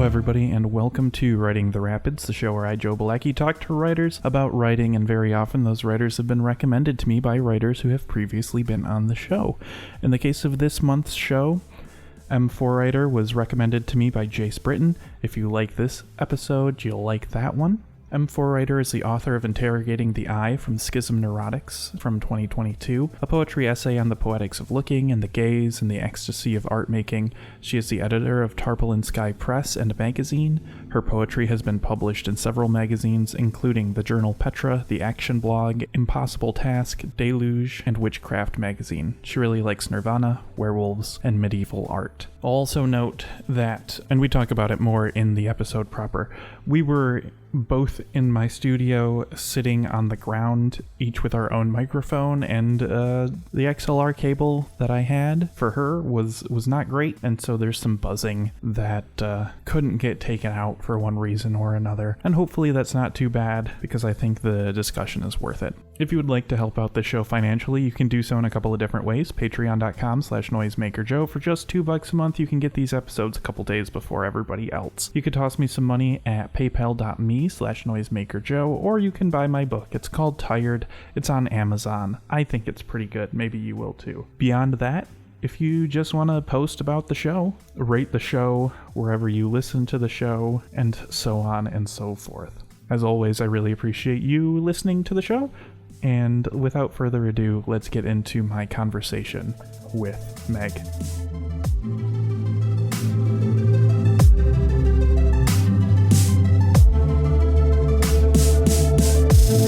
everybody, and welcome to Writing the Rapids, the show where I, Joe Bielecki, talk to writers about writing, and very often those writers have been recommended to me by writers who have previously been on the show. In the case of this month's show, M Forjter was recommended to me by Jace Britton. If you like this episode, you'll like that one. M Forajter is the author of Interrogating the Eye from Schism Neurotics from 2022, a poetry essay on the poetics of looking and the gaze and the ecstasy of art making. She is the editor of Tarpaulin Sky Press and a magazine. Her poetry has been published in several magazines, including the journal Petra, the Action Blog, Impossible Task, Deluge, and Witchcraft magazine. She really likes Nirvana, werewolves, and medieval art. I'll also note that, and we talk about it more in the episode proper, we were both in my studio sitting on the ground, each with our own microphone, and the XLR cable that I had for her was not great, and so there's some buzzing that couldn't get taken out for one reason or another, and hopefully that's not too bad because I think the discussion is worth it. If you would like to help out the show financially, you can do so in a couple of different ways. Patreon.com/NoisemakerJoe. For just $2 a month, you can get these episodes a couple days before everybody else. You could toss me some money at paypal.me/NoisemakerJoe, or you can buy my book. It's called Tired. It's on Amazon. I think it's pretty good. Maybe you will too. Beyond that, if you just want to post about the show, rate the show wherever you listen to the show, and so on and so forth. As always, I really appreciate you listening to the show. And without further ado, let's get into my conversation with Meg.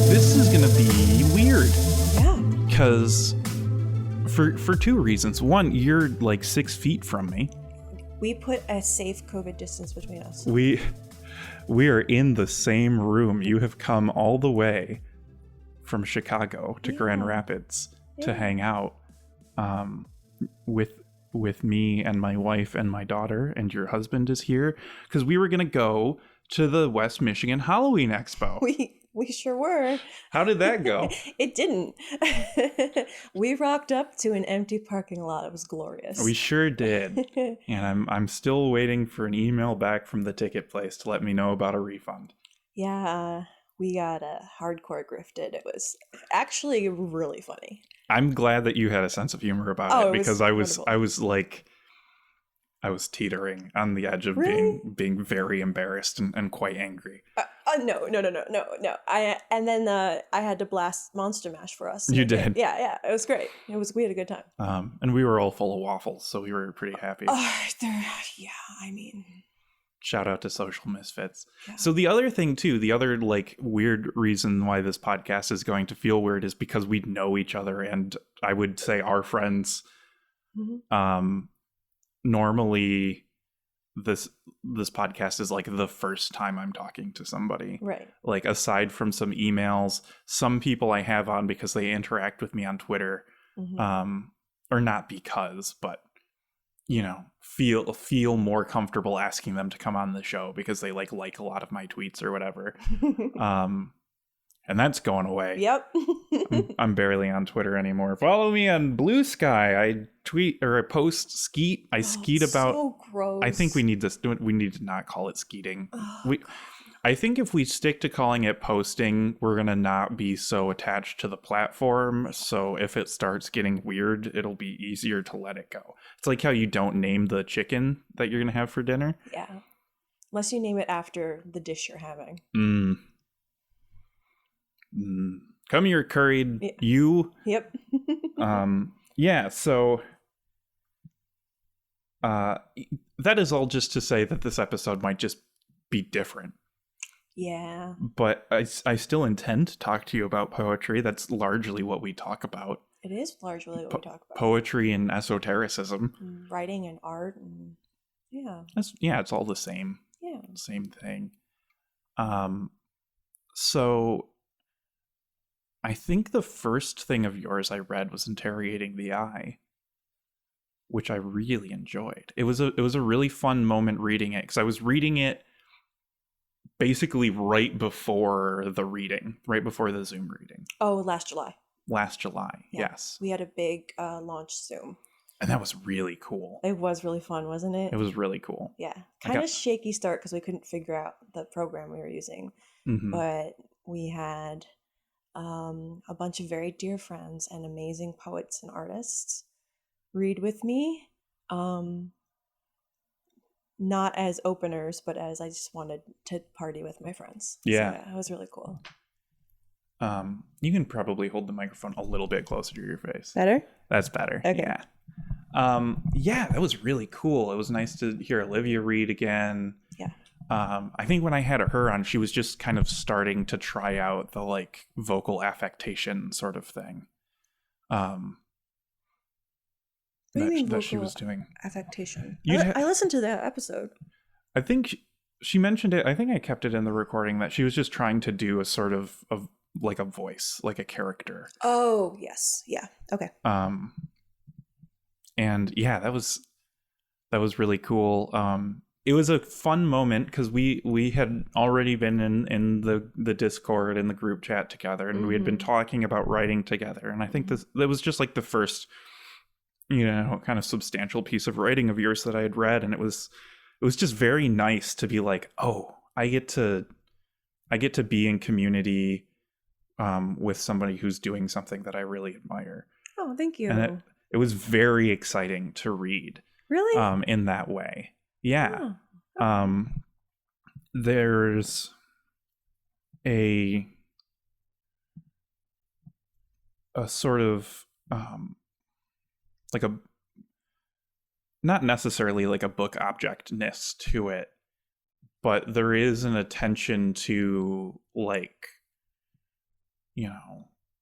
This is going to be weird. Yeah. Because for two reasons. One, you're like 6 feet from me. We put a safe COVID distance between us. We are in the same room. You have come all the way from Chicago to Grand Rapids to hang out with me and my wife and my daughter, and your husband is here because we were going to go to the West Michigan Halloween Expo. We sure were. How did that go? It didn't. We rocked up to an empty parking lot. It was glorious. We sure did. And I'm still waiting for an email back from the ticket place to let me know about a refund. Yeah, we got hardcore grifted. It was actually really funny. I'm glad that you had a sense of humor about it because I was teetering on the edge of being very embarrassed and quite angry. No. I had to blast Monster Mash for us. You did? Yeah. It was great. We had a good time. And we were all full of waffles, so we were pretty happy. Shout out to Social Misfits. Yeah. So the other thing too, the other like weird reason why this podcast is going to feel weird is because we know each other, and I would say our friends. Mm-hmm. Normally this podcast is like the first time I'm talking to somebody. Right. Like aside from some emails, some people I have on because they interact with me on Twitter. Mm-hmm. Or not because, but you know, feel more comfortable asking them to come on the show because they like a lot of my tweets or whatever. And that's going away. Yep. I'm barely on Twitter anymore. Follow me on Bluesky. I tweet or I post skeet. I skeet about. So gross. I think we need to not call it skeeting. I think if we stick to calling it posting, we're gonna not be so attached to the platform. So if it starts getting weird, it'll be easier to let it go. It's like how you don't name the chicken that you're gonna have for dinner. Yeah. Unless you name it after the dish you're having. Come here, curried. Yeah. You. Yep. Yeah. So, that is all just to say that this episode might just be different. Yeah. But I still intend to talk to you about poetry. That's largely what we talk about. It is largely what we talk about. Poetry and esotericism. And writing and art and yeah. It's all the same. Yeah. Same thing. So I think the first thing of yours I read was Interrogating the Eye, which I really enjoyed. It was a really fun moment reading it because I was reading it basically right before the Zoom reading. Oh, last July. Yeah. Yes. We had a big launch Zoom. And that was really cool. It was really fun, wasn't it? It was really cool. Yeah. Kind of shaky start because we couldn't figure out the program we were using. Mm-hmm. But we had a bunch of very dear friends and amazing poets and artists read with me. Not as openers, but as I just wanted to party with my friends. Yeah. So, yeah, it was really cool. You can probably hold the microphone a little bit closer to your face. Better? That's better. Okay. Yeah. Yeah, that was really cool. It was nice to hear Olivia read again. Yeah. I think when I had her on, she was just kind of starting to try out the like vocal affectation sort of thing. What do you mean that vocal she was doing affectation? I listened to that episode. I think she mentioned it. I think I kept it in the recording that she was just trying to do a sort of like a voice, like a character. Oh, yes. Yeah. Okay. And yeah, that was really cool. It was a fun moment because we had already been in the Discord and the group chat together, and we had been talking about writing together. And I think that was just like the first, kind of substantial piece of writing of yours that I had read, and it was just very nice to be like, oh, I get to be in community with somebody who's doing something that I really admire. Oh, thank you. And it was very exciting to read. Really? In that way. Yeah. Oh, okay. There's a sort of like a, not necessarily like a book objectness to it, but there is an attention to like,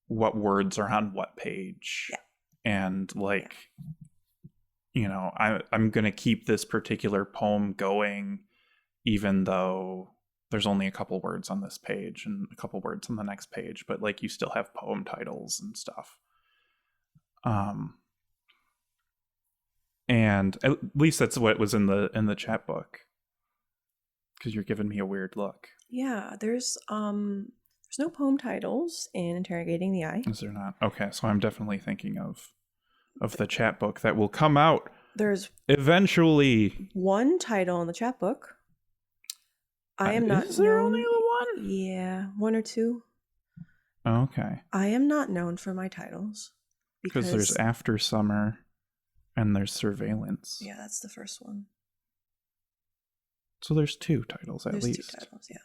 what words are on what page. Yeah. And like, I'm going to keep this particular poem going, even though there's only a couple words on this page and a couple words on the next page, but like you still have poem titles and stuff. And at least that's what was in the chat book, because you're giving me a weird look. Yeah, there's no poem titles in Interrogating the Eye. Is there not? Okay, so I'm definitely thinking of the chat book that will come out. There's eventually one title in the chat book. I am not. Is there only the one? Yeah, one or two. Okay. I am not known for my titles because there's After Summer and there's Surveillance. Yeah, that's the first one. So there's two titles at least. There's two titles, yeah.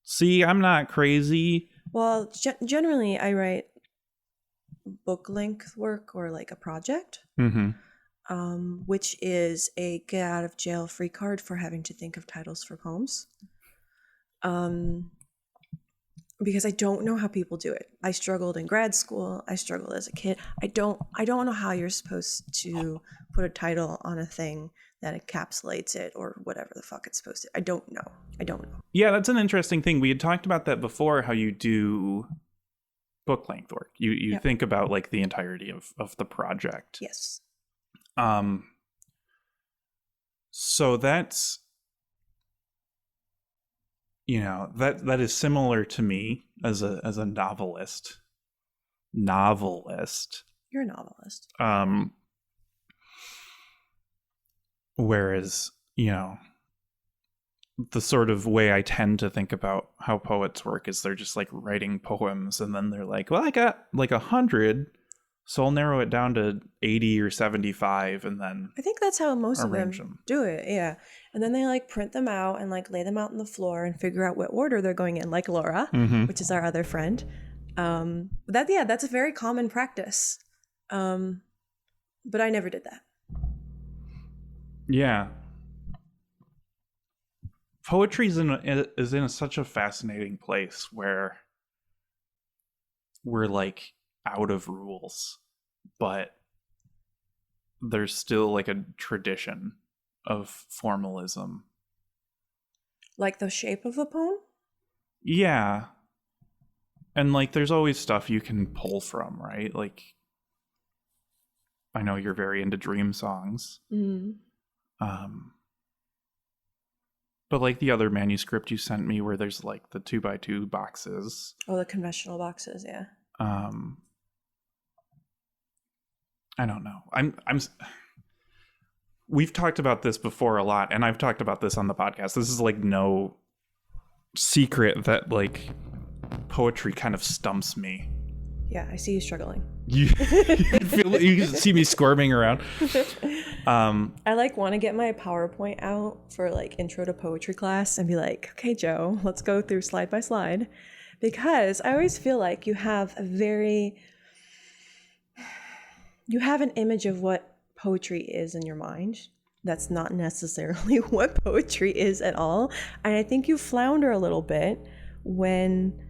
See, I'm not crazy. Well, generally I write book length work or like a project, which is a get out of jail free card for having to think of titles for poems. Because I don't know how people do it. I struggled in grad school. I struggled as a kid. I don't know how you're supposed to put a title on a thing that encapsulates it or whatever the fuck it's supposed to. I don't know. Yeah, that's an interesting thing. We had talked about that before, how you do book length work. You think about like the entirety of the project. Yes. So that's, that is similar to me as a novelist. You're a novelist. Whereas, the sort of way I tend to think about how poets work is they're just like writing poems and then they're like, well, I got like 100, so I'll narrow it down to 80 or 75 and then I think that's how most of them do it. Yeah. And then they like print them out and like lay them out on the floor and figure out what order they're going in, like Laura, which is our other friend. That's a very common practice. But I never did that. Yeah. Poetry is in such a fascinating place where we're like out of rules, but there's still like a tradition of formalism. Like the shape of a poem? Yeah. And like there's always stuff you can pull from, right? Like I know you're very into dream songs. But like the other manuscript you sent me where there's like the 2x2 boxes. Oh, the conventional boxes, yeah. I don't know. we've talked about this before a lot, and I've talked about this on the podcast. This is like no secret that like poetry kind of stumps me. Yeah, I see you struggling. You see me squirming around. I like want to get my PowerPoint out for like intro to poetry class and be like, okay, Joe, let's go through slide by slide, because I always feel like you have an image of what poetry is in your mind. That's not necessarily what poetry is at all. And I think you flounder a little bit when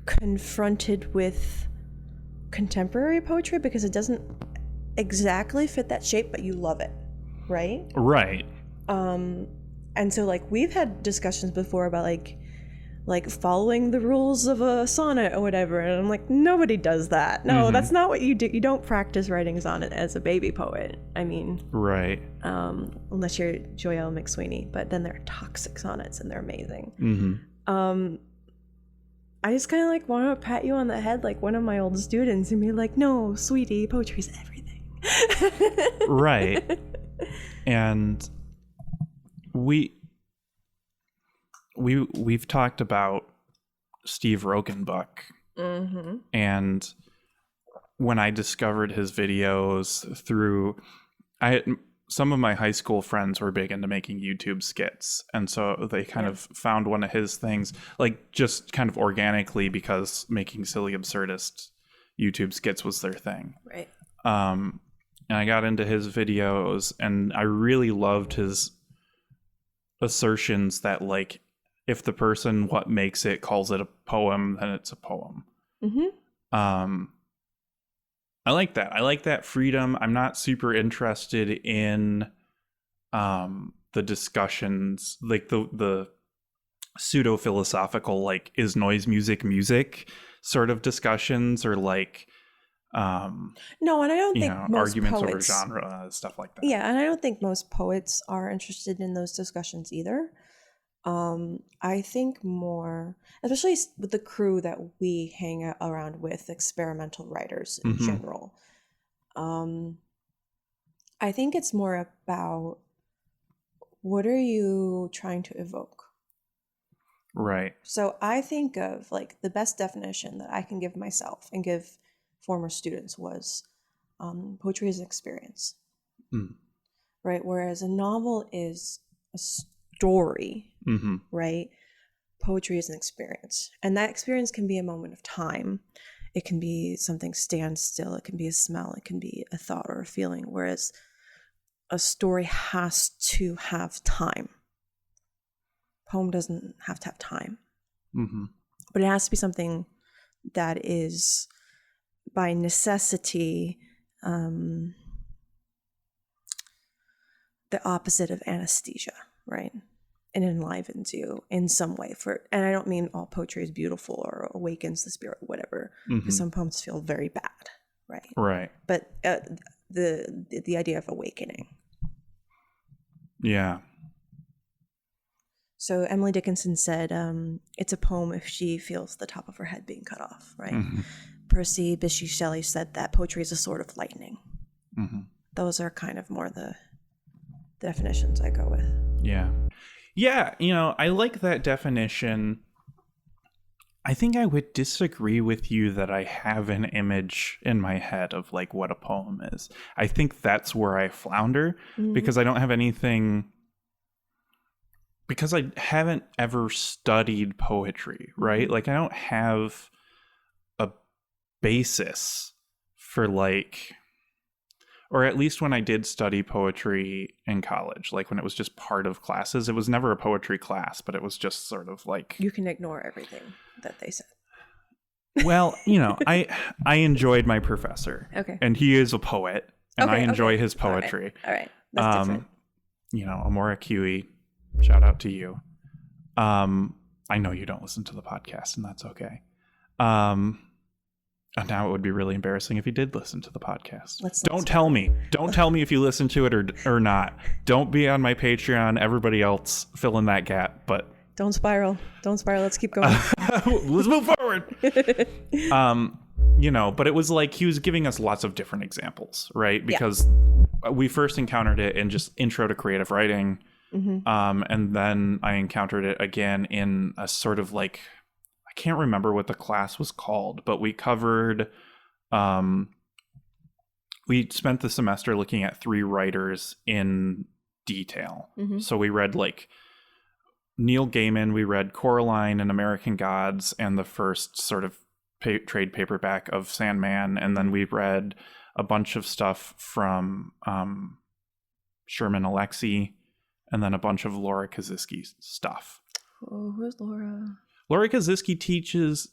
confronted with contemporary poetry, because it doesn't exactly fit that shape, but you love it, right? Right. And so like we've had discussions before about like following the rules of a sonnet or whatever, and I'm like, nobody does that. No, that's not what you do. You don't practice writing sonnet as a baby poet. I mean, right. Unless you're Joelle McSweeney, but then they're toxic sonnets and they're amazing. I just kind of like want to pat you on the head like one of my old students and be like, no, sweetie, poetry's everything. Right. And we've talked about Steve Rokenbuck. And when I discovered his videos through, some of my high school friends were big into making YouTube skits. And so they kind of found one of his things, like just kind of organically, because making silly absurdist YouTube skits was their thing. Right. And I got into his videos, and I really loved his assertions that like, if the person what makes it calls it a poem, then it's a poem. I like that. I like that freedom. I'm not super interested in the discussions, like the pseudo philosophical, like, is noise music sort of discussions, or like no, and I don't think most arguments poets, over genre, stuff like that. Yeah, and I don't think most poets are interested in those discussions either. I think more, especially with the crew that we hang out around with, experimental writers in general. I think it's more about, what are you trying to evoke? Right. So I think of like the best definition that I can give myself and give former students was poetry is an experience. Right? Whereas a novel is a story, right? Poetry is an experience. And that experience can be a moment of time. It can be something stands still. It can be a smell. It can be a thought or a feeling. Whereas a story has to have time. Poem doesn't have to have time. But it has to be something that is, by necessity, the opposite of anesthesia, right? And enlivens you in some way. And I don't mean all poetry is beautiful or awakens the spirit, whatever. Because some poems feel very bad, right? Right. But the idea of awakening. Yeah. So Emily Dickinson said, it's a poem if she feels the top of her head being cut off, right? Percy Bysshe Shelley said that poetry is a sword of lightning. Those are kind of more the definitions I go with. Yeah. Yeah, I like that definition. I think I would disagree with you that I have an image in my head of like what a poem is. I think that's where I flounder, because I don't have anything, because I haven't ever studied poetry, right? Like I don't have a basis for like, or at least when I did study poetry in college, like when it was just part of classes, it was never a poetry class, but it was just sort of like... You can ignore everything that they said. Well, I enjoyed my professor. Okay. And he is a poet, and I enjoy his poetry. All right. That's different. Amora Kiwi, shout out to you. I know you don't listen to the podcast, and that's okay. And now it would be really embarrassing if you did listen to the podcast. Don't tell me. Don't tell me if you listen to it or not. Don't be on my Patreon. Everybody else fill in that gap. But don't spiral. Let's keep going. Let's move forward. but it was like he was giving us lots of different examples, right? Because we first encountered it in just Intro to Creative Writing. And then I encountered it again in a sort of like, I can't remember what the class was called, but we covered, we spent the semester looking at 3 writers in detail. So we read like Neil Gaiman, we read Coraline and American Gods, and the first sort of trade paperback of Sandman, and then we read a bunch of stuff from Sherman Alexie, and then a bunch of Laura Kaczynski stuff. Oh, who's Laura? Laura Kaczynski teaches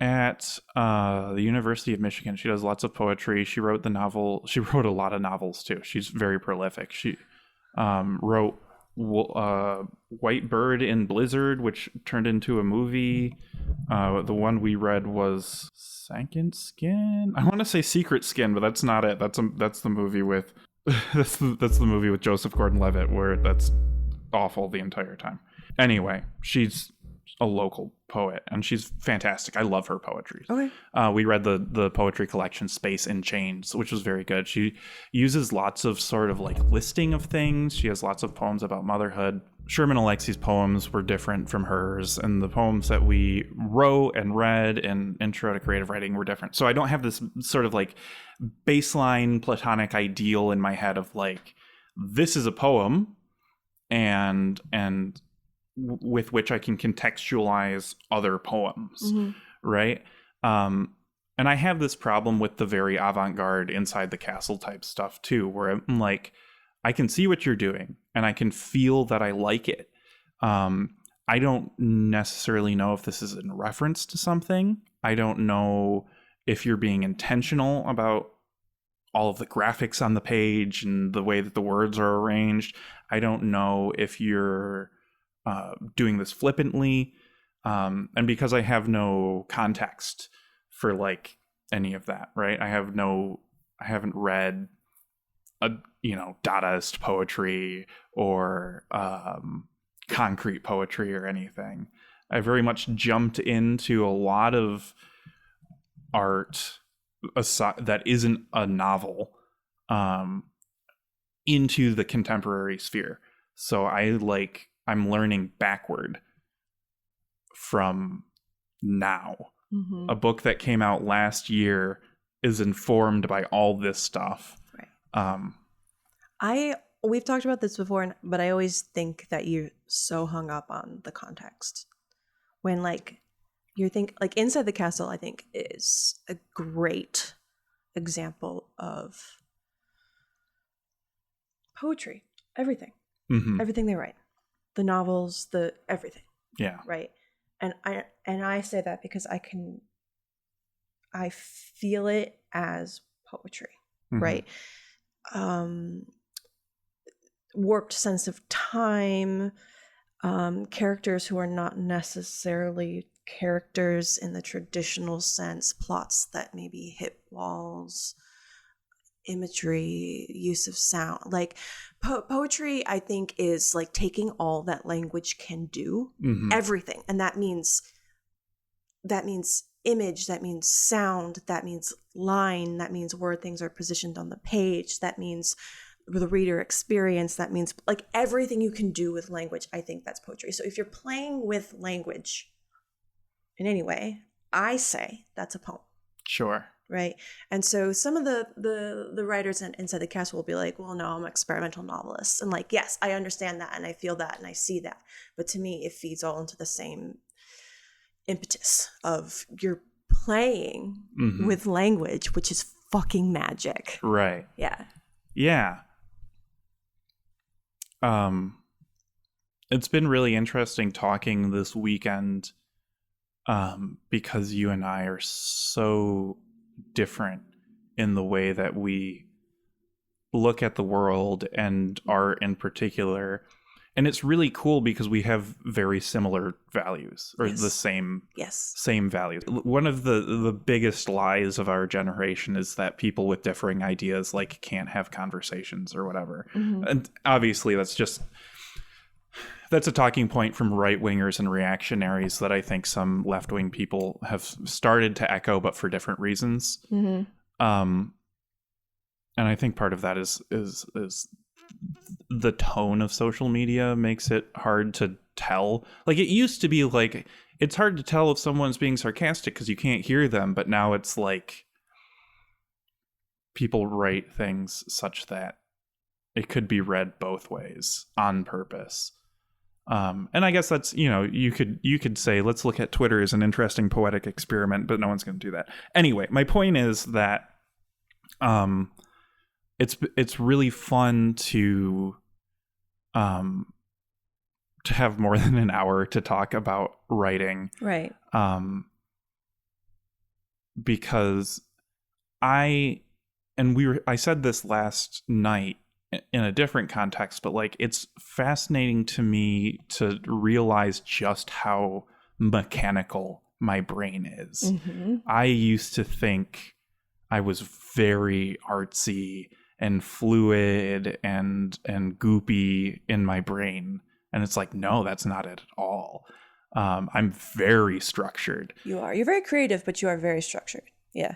at the University of Michigan. She does lots of poetry. She wrote a lot of novels too. She's very prolific. She wrote White Bird in Blizzard, which turned into a movie. The one we read was Second Skin. I want to say Secret Skin, but that's not it. That's the movie with that's the movie with Joseph Gordon-Levitt, where that's awful the entire time. Anyway, she's a local poet and she's fantastic. I love her poetry. Okay. We read the poetry collection Space in Chains, which was very good. She uses lots of sort of like listing of things. She has lots of poems about motherhood. Sherman Alexie's poems were different from hers, and the poems that we wrote and read in Intro to Creative Writing were different. So I don't have this sort of like baseline platonic ideal in my head of like, this is a poem and with which I can contextualize other poems, right? And I have this problem with the very avant-garde Inside the Castle type stuff too, where I'm like, I can see what you're doing and I can feel that I like it. I don't necessarily know if this is in reference to something. I don't know if you're being intentional about all of the graphics on the page and the way that the words are arranged. I don't know if you're doing this flippantly. And because I have no context for like any of that, right? I haven't read Dadaist poetry or concrete poetry or anything. I very much jumped into a lot of art that isn't a novel into the contemporary sphere. So I'm learning backward from now. A book that came out last year is informed by all this stuff. Right. We've talked about this before, but I always think that you're so hung up on the context. When like you think like Inside the Castle, I think is a great example of poetry. Everything. Everything they write. The novels, the everything. Yeah. Right. And I say that because I feel it as poetry, right? Warped sense of time, characters who are not necessarily characters in the traditional sense, plots that maybe hit walls, imagery, use of sound. Like poetry, I think, is like taking all that language can do, everything. And that means image, that means sound, that means line, that means where things are positioned on the page, that means the reader experience, that means like everything you can do with language. I think that's poetry. So if you're playing with language in any way, I say that's a poem. Sure. Right. And so some of the writers Inside the Castle will be like, well, no, I'm an experimental novelist. And like, yes, I understand that and I feel that and I see that. But to me, it feeds all into the same impetus of you're playing with language, which is fucking magic. Right. Yeah. Yeah. It's been really interesting talking this weekend because you and I are so different in the way that we look at the world and art in particular. And it's really cool because we have very similar values, or the same values. One of the biggest lies of our generation is that people with differing ideas like can't have conversations or whatever. And obviously that's that's a talking point from right-wingers and reactionaries that I think some left-wing people have started to echo, but for different reasons. Mm-hmm. And I think part of that is the tone of social media makes it hard to tell. Like, it used to be like, it's hard to tell if someone's being sarcastic because you can't hear them, but now it's like people write things such that it could be read both ways on purpose. And I guess that's, you could say, let's look at Twitter as an interesting poetic experiment, but no one's going to do that. Anyway, my point is that it's really fun to have more than an hour to talk about writing. Right. Because I said this last night in a different context, but like, it's fascinating to me to realize just how mechanical my brain is. Mm-hmm. I used to think I was very artsy and fluid and goopy in my brain. And it's like, no, that's not it at all. I'm very structured. You're very creative, but you are very structured. Yeah.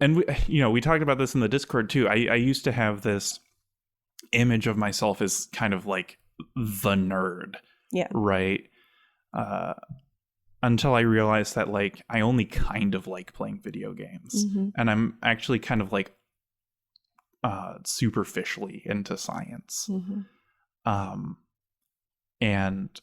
And we talked about this in the Discord too. I used to have this image of myself as kind of like the nerd. Yeah. Right. Until I realized that like I only kind of like playing video games, mm-hmm. and I'm actually kind of like superficially into science. Mm-hmm. And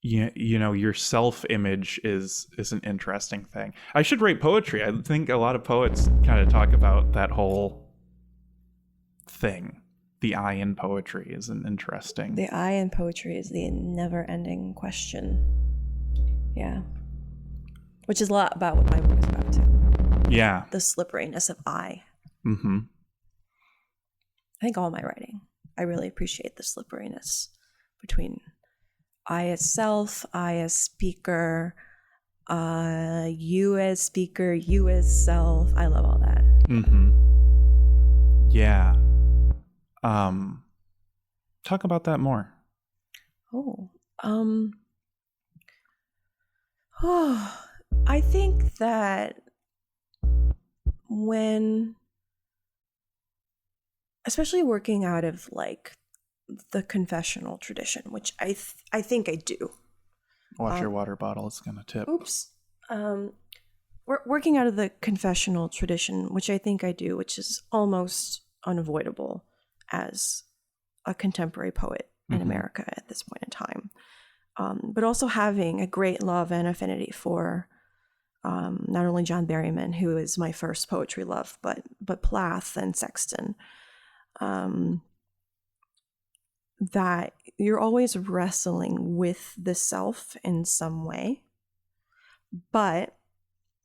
your self-image is an interesting thing. I should write poetry. I think a lot of poets kind of talk about that whole thing. The eye in poetry is an interesting. The eye in poetry is the never-ending question. Yeah. Which is a lot about what my book is about too. Yeah. The slipperiness of I. Mm-hmm. I think all my writing, I really appreciate the slipperiness between I as self, I as speaker, you as speaker, you as self. I love all that. Mm-hmm. Yeah. Talk about that more. I think that when, especially working out of like the confessional tradition, which I think I do. Watch your water bottle, it's gonna tip. Oops. Working out of the confessional tradition, which I think I do, which is almost unavoidable as a contemporary poet in mm-hmm. America at this point in time. But also having a great love and affinity for not only John Berryman, who is my first poetry love, but Plath and Sexton. That you're always wrestling with the self in some way. But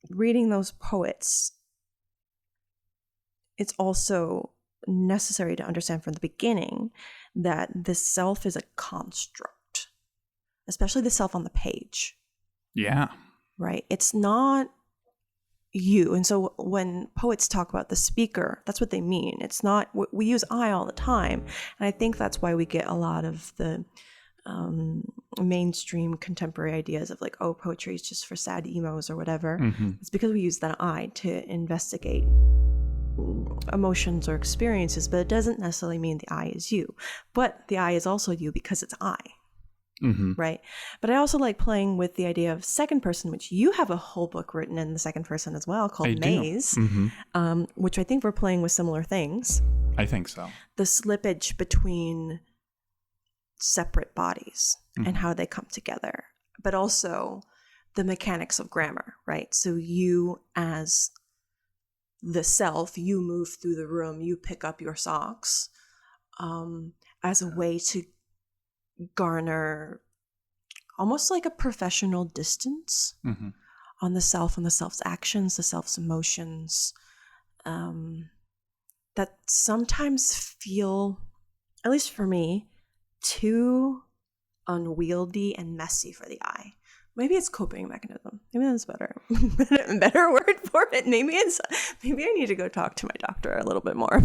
reading those poets, it's also necessary to understand from the beginning that the self is a construct, especially the self on the page. Yeah. Right? It's not you. And so when poets talk about the speaker, that's what they mean. It's not, we use I all the time. And I think that's why we get a lot of the mainstream contemporary ideas of like, oh, poetry is just for sad emos or whatever. Mm-hmm. It's because we use that I to investigate emotions or experiences, but it doesn't necessarily mean the I is you. But the I is also you because it's I. Mm-hmm. Right. But I also like playing with the idea of second person, which you have a whole book written in the second person as well called Maze, mm-hmm. Which I think we're playing with similar things. I think so. The slippage between separate bodies mm-hmm. and how they come together, but also the mechanics of grammar, right? So you as the self, you move through the room, you pick up your socks as a way to garner almost like a professional distance mm-hmm. on the self and the self's actions, the self's emotions, that sometimes feel, at least for me, too unwieldy and messy for the eye. Maybe it's coping mechanism. Maybe that's better. Better word for it. Maybe I need to go talk to my doctor a little bit more.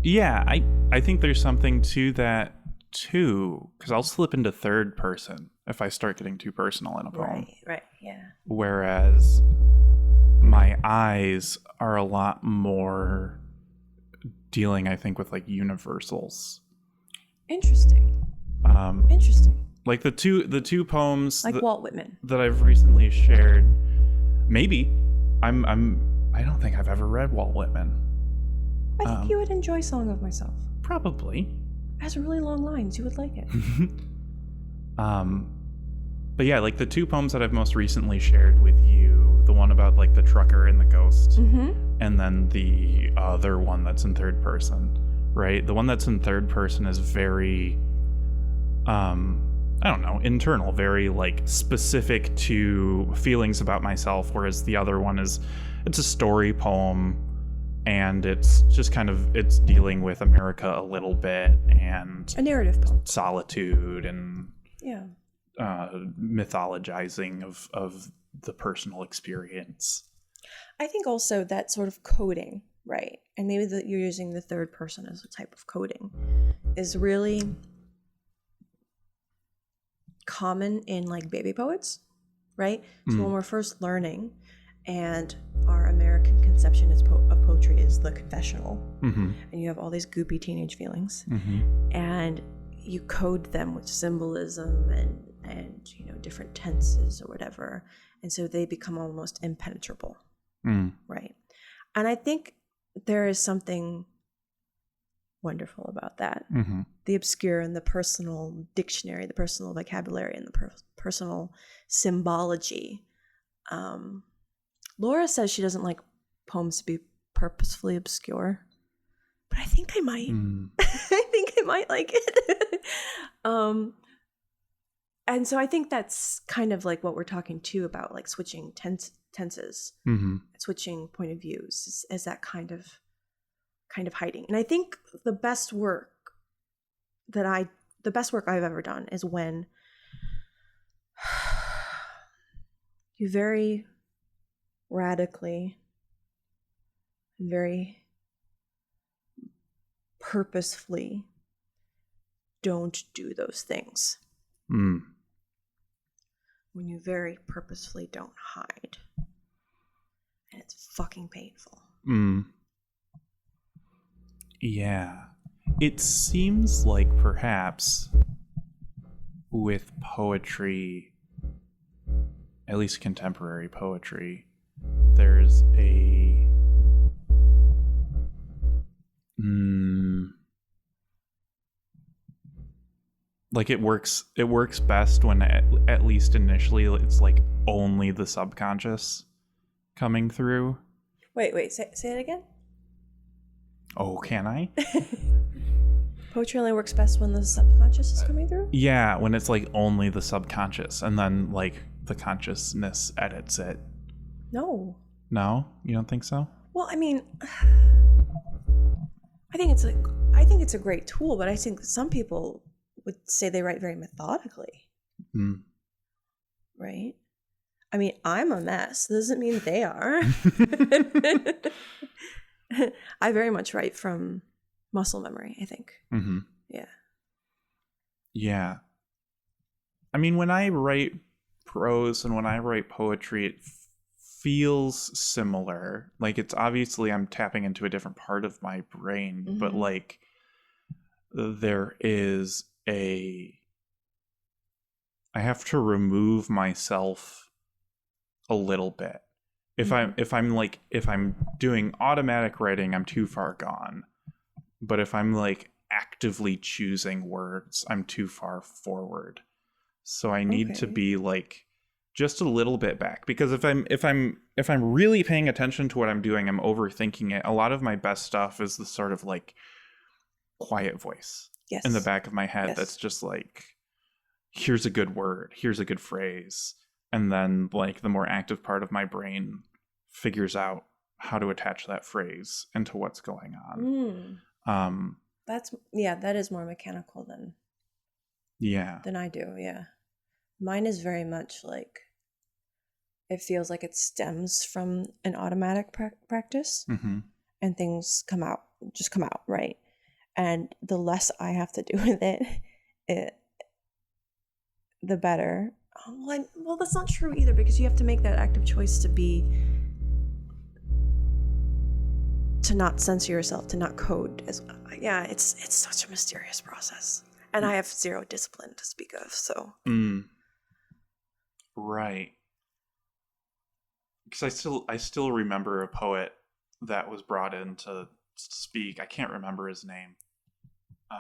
Yeah, I think there's something to that too, because I'll slip into third person if I start getting too personal in a poem. Right, yeah. Whereas my eyes are a lot more dealing, I think, with like universals. Interesting. Interesting. Like the two poems Like Walt Whitman that I've recently shared. Maybe I don't think I've ever read Walt Whitman. I think you would enjoy Song of Myself. Probably. It has really long lines. You would like it. But yeah, like the two poems that I've most recently shared with you, the one about like the trucker and the ghost, and then the other one that's in third person, right? The one that's in third person is very, I don't know, internal, very like specific to feelings about myself, whereas the other one it's a story poem. And it's just kind of, it's dealing with America a little bit and a narrative poem, solitude and yeah, mythologizing of the personal experience. I think also that sort of coding, right? And maybe that you're using the third person as a type of coding is really common in like baby poets, right? So when we're first learning and our American conception of poetry is the confessional, and you have all these goopy teenage feelings, and you code them with symbolism and you know, different tenses or whatever, and so they become almost impenetrable, right? And I think there is something wonderful about that. The obscure and the personal dictionary, the personal vocabulary, and the personal symbology. Laura says she doesn't like poems to be purposefully obscure, but I think I might. I think I might like it. And so I think that's kind of like what we're talking too about, like switching tenses, switching point of views, is that kind of hiding. And I think the best work I've ever done is when you very radically, very purposefully don't do those things. When you very purposefully don't hide. And it's fucking painful. Yeah. It seems like perhaps with poetry, at least contemporary poetry, there's a like it works best when at least initially it's like only the subconscious coming through. Wait, say it again. Oh, can I? Poetry only works best when the subconscious is coming through? Yeah, when it's like only the subconscious and then like the consciousness edits it. No, you don't think so? well, I mean, I think it's a great tool, but I think some people would say they write very methodically. Right? I mean, I'm a mess. That doesn't mean they are. I very much write from muscle memory, I think. Yeah. I mean, when I write prose and when I write poetry, it feels similar. Like, it's obviously I'm tapping into a different part of my brain, but like there is I have to remove myself a little bit. If I'm doing automatic writing, I'm too far gone. But if I'm like actively choosing words, I'm too far forward. So I need to be like just a little bit back, because if I'm really paying attention to what I'm doing, I'm overthinking it. A lot of my best stuff is the sort of like quiet voice in the back of my head that's just like, here's a good word, here's a good phrase. And then like the more active part of my brain figures out how to attach that phrase into what's going on. That is more mechanical than I do. Yeah. Mine is very much like, it feels like it stems from an automatic practice, and things come out, right? And the less I have to do with it the better. Well, that's not true either, because you have to make that active choice to not censor yourself, to not code. Yeah, it's such a mysterious process. And I have zero discipline to speak of, so. Right. Because I still remember a poet that was brought in to speak. I can't remember his name. I'm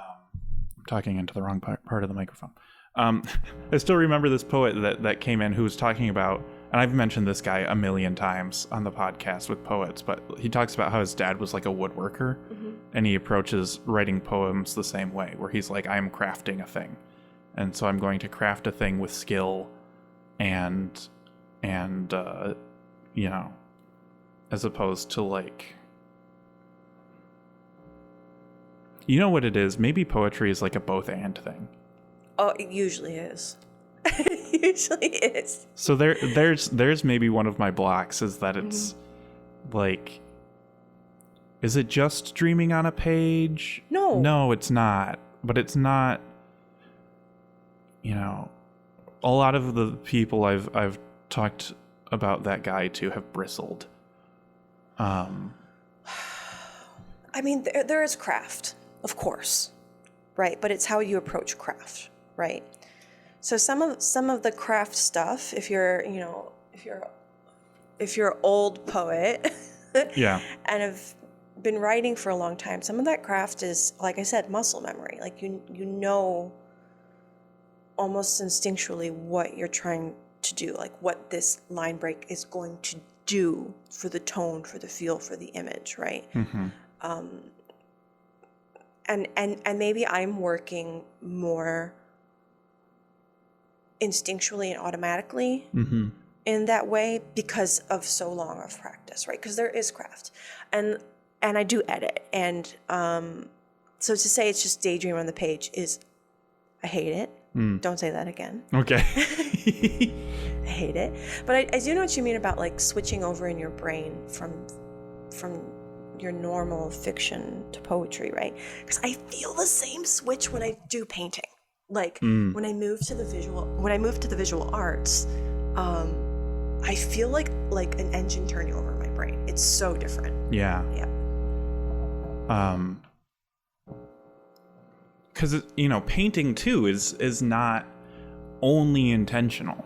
talking into the wrong part of the microphone. I still remember this poet that came in who was talking about, and I've mentioned this guy a million times on the podcast with poets, but he talks about how his dad was like a woodworker, and he approaches writing poems the same way, where he's like, I'm crafting a thing. And so I'm going to craft a thing with skill and you know, as opposed to like, you know what it is? Maybe poetry is like a both and thing. Oh, it usually is. It usually is. So there's maybe one of my blocks is that it's like, is it just dreaming on a page? No, it's not. But it's not, you know, a lot of the people I've talked about that guy to have bristled. I mean, there is craft, of course, right? But it's how you approach craft, right? So some of the craft stuff, if you're old poet, yeah, and have been writing for a long time, some of that craft is, like I said, muscle memory. Like you know almost instinctually what you're trying to do, like what this line break is going to do for the tone, for the feel, for the image, right? And maybe I'm working more instinctually and automatically in that way because of so long of practice, right? Because there is craft, and I do edit, and so to say it's just daydream on the page is, I hate it. Don't say that again. Okay. I hate it. But I do know what you mean about like switching over in your brain from your normal fiction to poetry, right? Because I feel the same switch when I do painting. Like when I move to the visual arts, I feel like an engine turning over in my brain. It's so different. Yeah. Because, you know, painting too is not only intentional,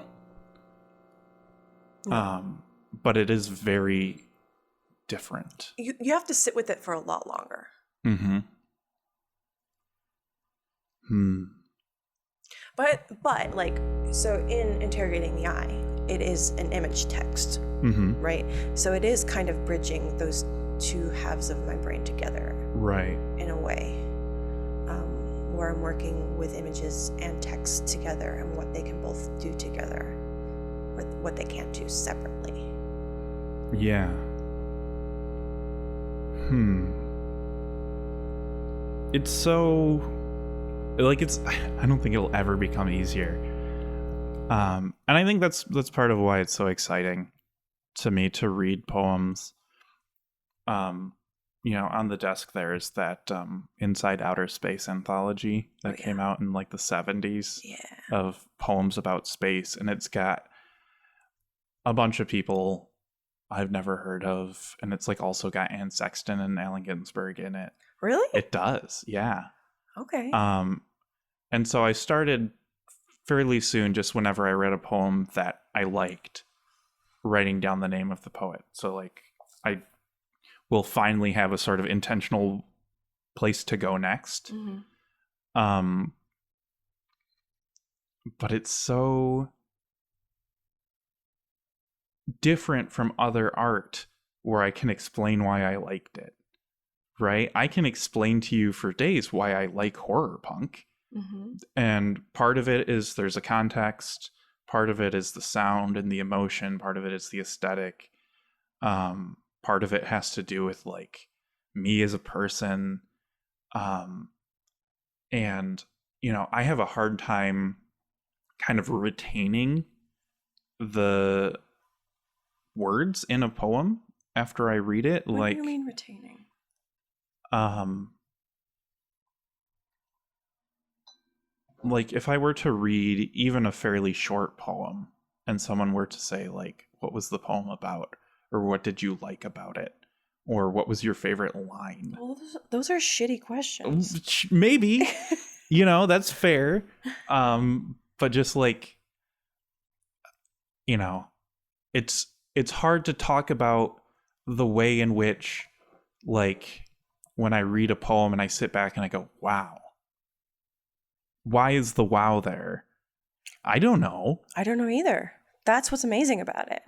but it is very different. You have to sit with it for a lot longer. But like, so in Interrogating the Eye, it is an image text, right? So it is kind of bridging those two halves of my brain together, right? In a way. Where I'm working with images and text together and what they can both do together, or what they can't do separately. Yeah. It's so, like, I don't think it'll ever become easier. And I think that's part of why it's so exciting to me to read poems. You know, on the desk there is that Inside Outer Space anthology that came out in like the 70s of poems about space. And it's got a bunch of people I've never heard of. And it's like also got Anne Sexton and Allen Ginsberg in it. Really? It does, yeah. Okay. And so I started fairly soon, just whenever I read a poem that I liked, writing down the name of the poet. So like I will finally have a sort of intentional place to go next. But it's so different from other art where I can explain why I liked it, right? I can explain to you for days why I like horror punk. And part of it is there's a context, part of it is the sound and the emotion, part of it is the aesthetic. Part of it has to do with like me as a person. And, you know, I have a hard time kind of retaining the words in a poem after I read it. What like, do you mean retaining? like if I were to read even a fairly short poem and someone were to say like, what was the poem about? Or what did you like about it? Or what was your favorite line? Well, those are shitty questions. Maybe, that's fair. But just like, it's hard to talk about the way in which, like, when I read a poem and I sit back and I go, wow. Why is the wow there? I don't know. I don't know either. That's what's amazing about it.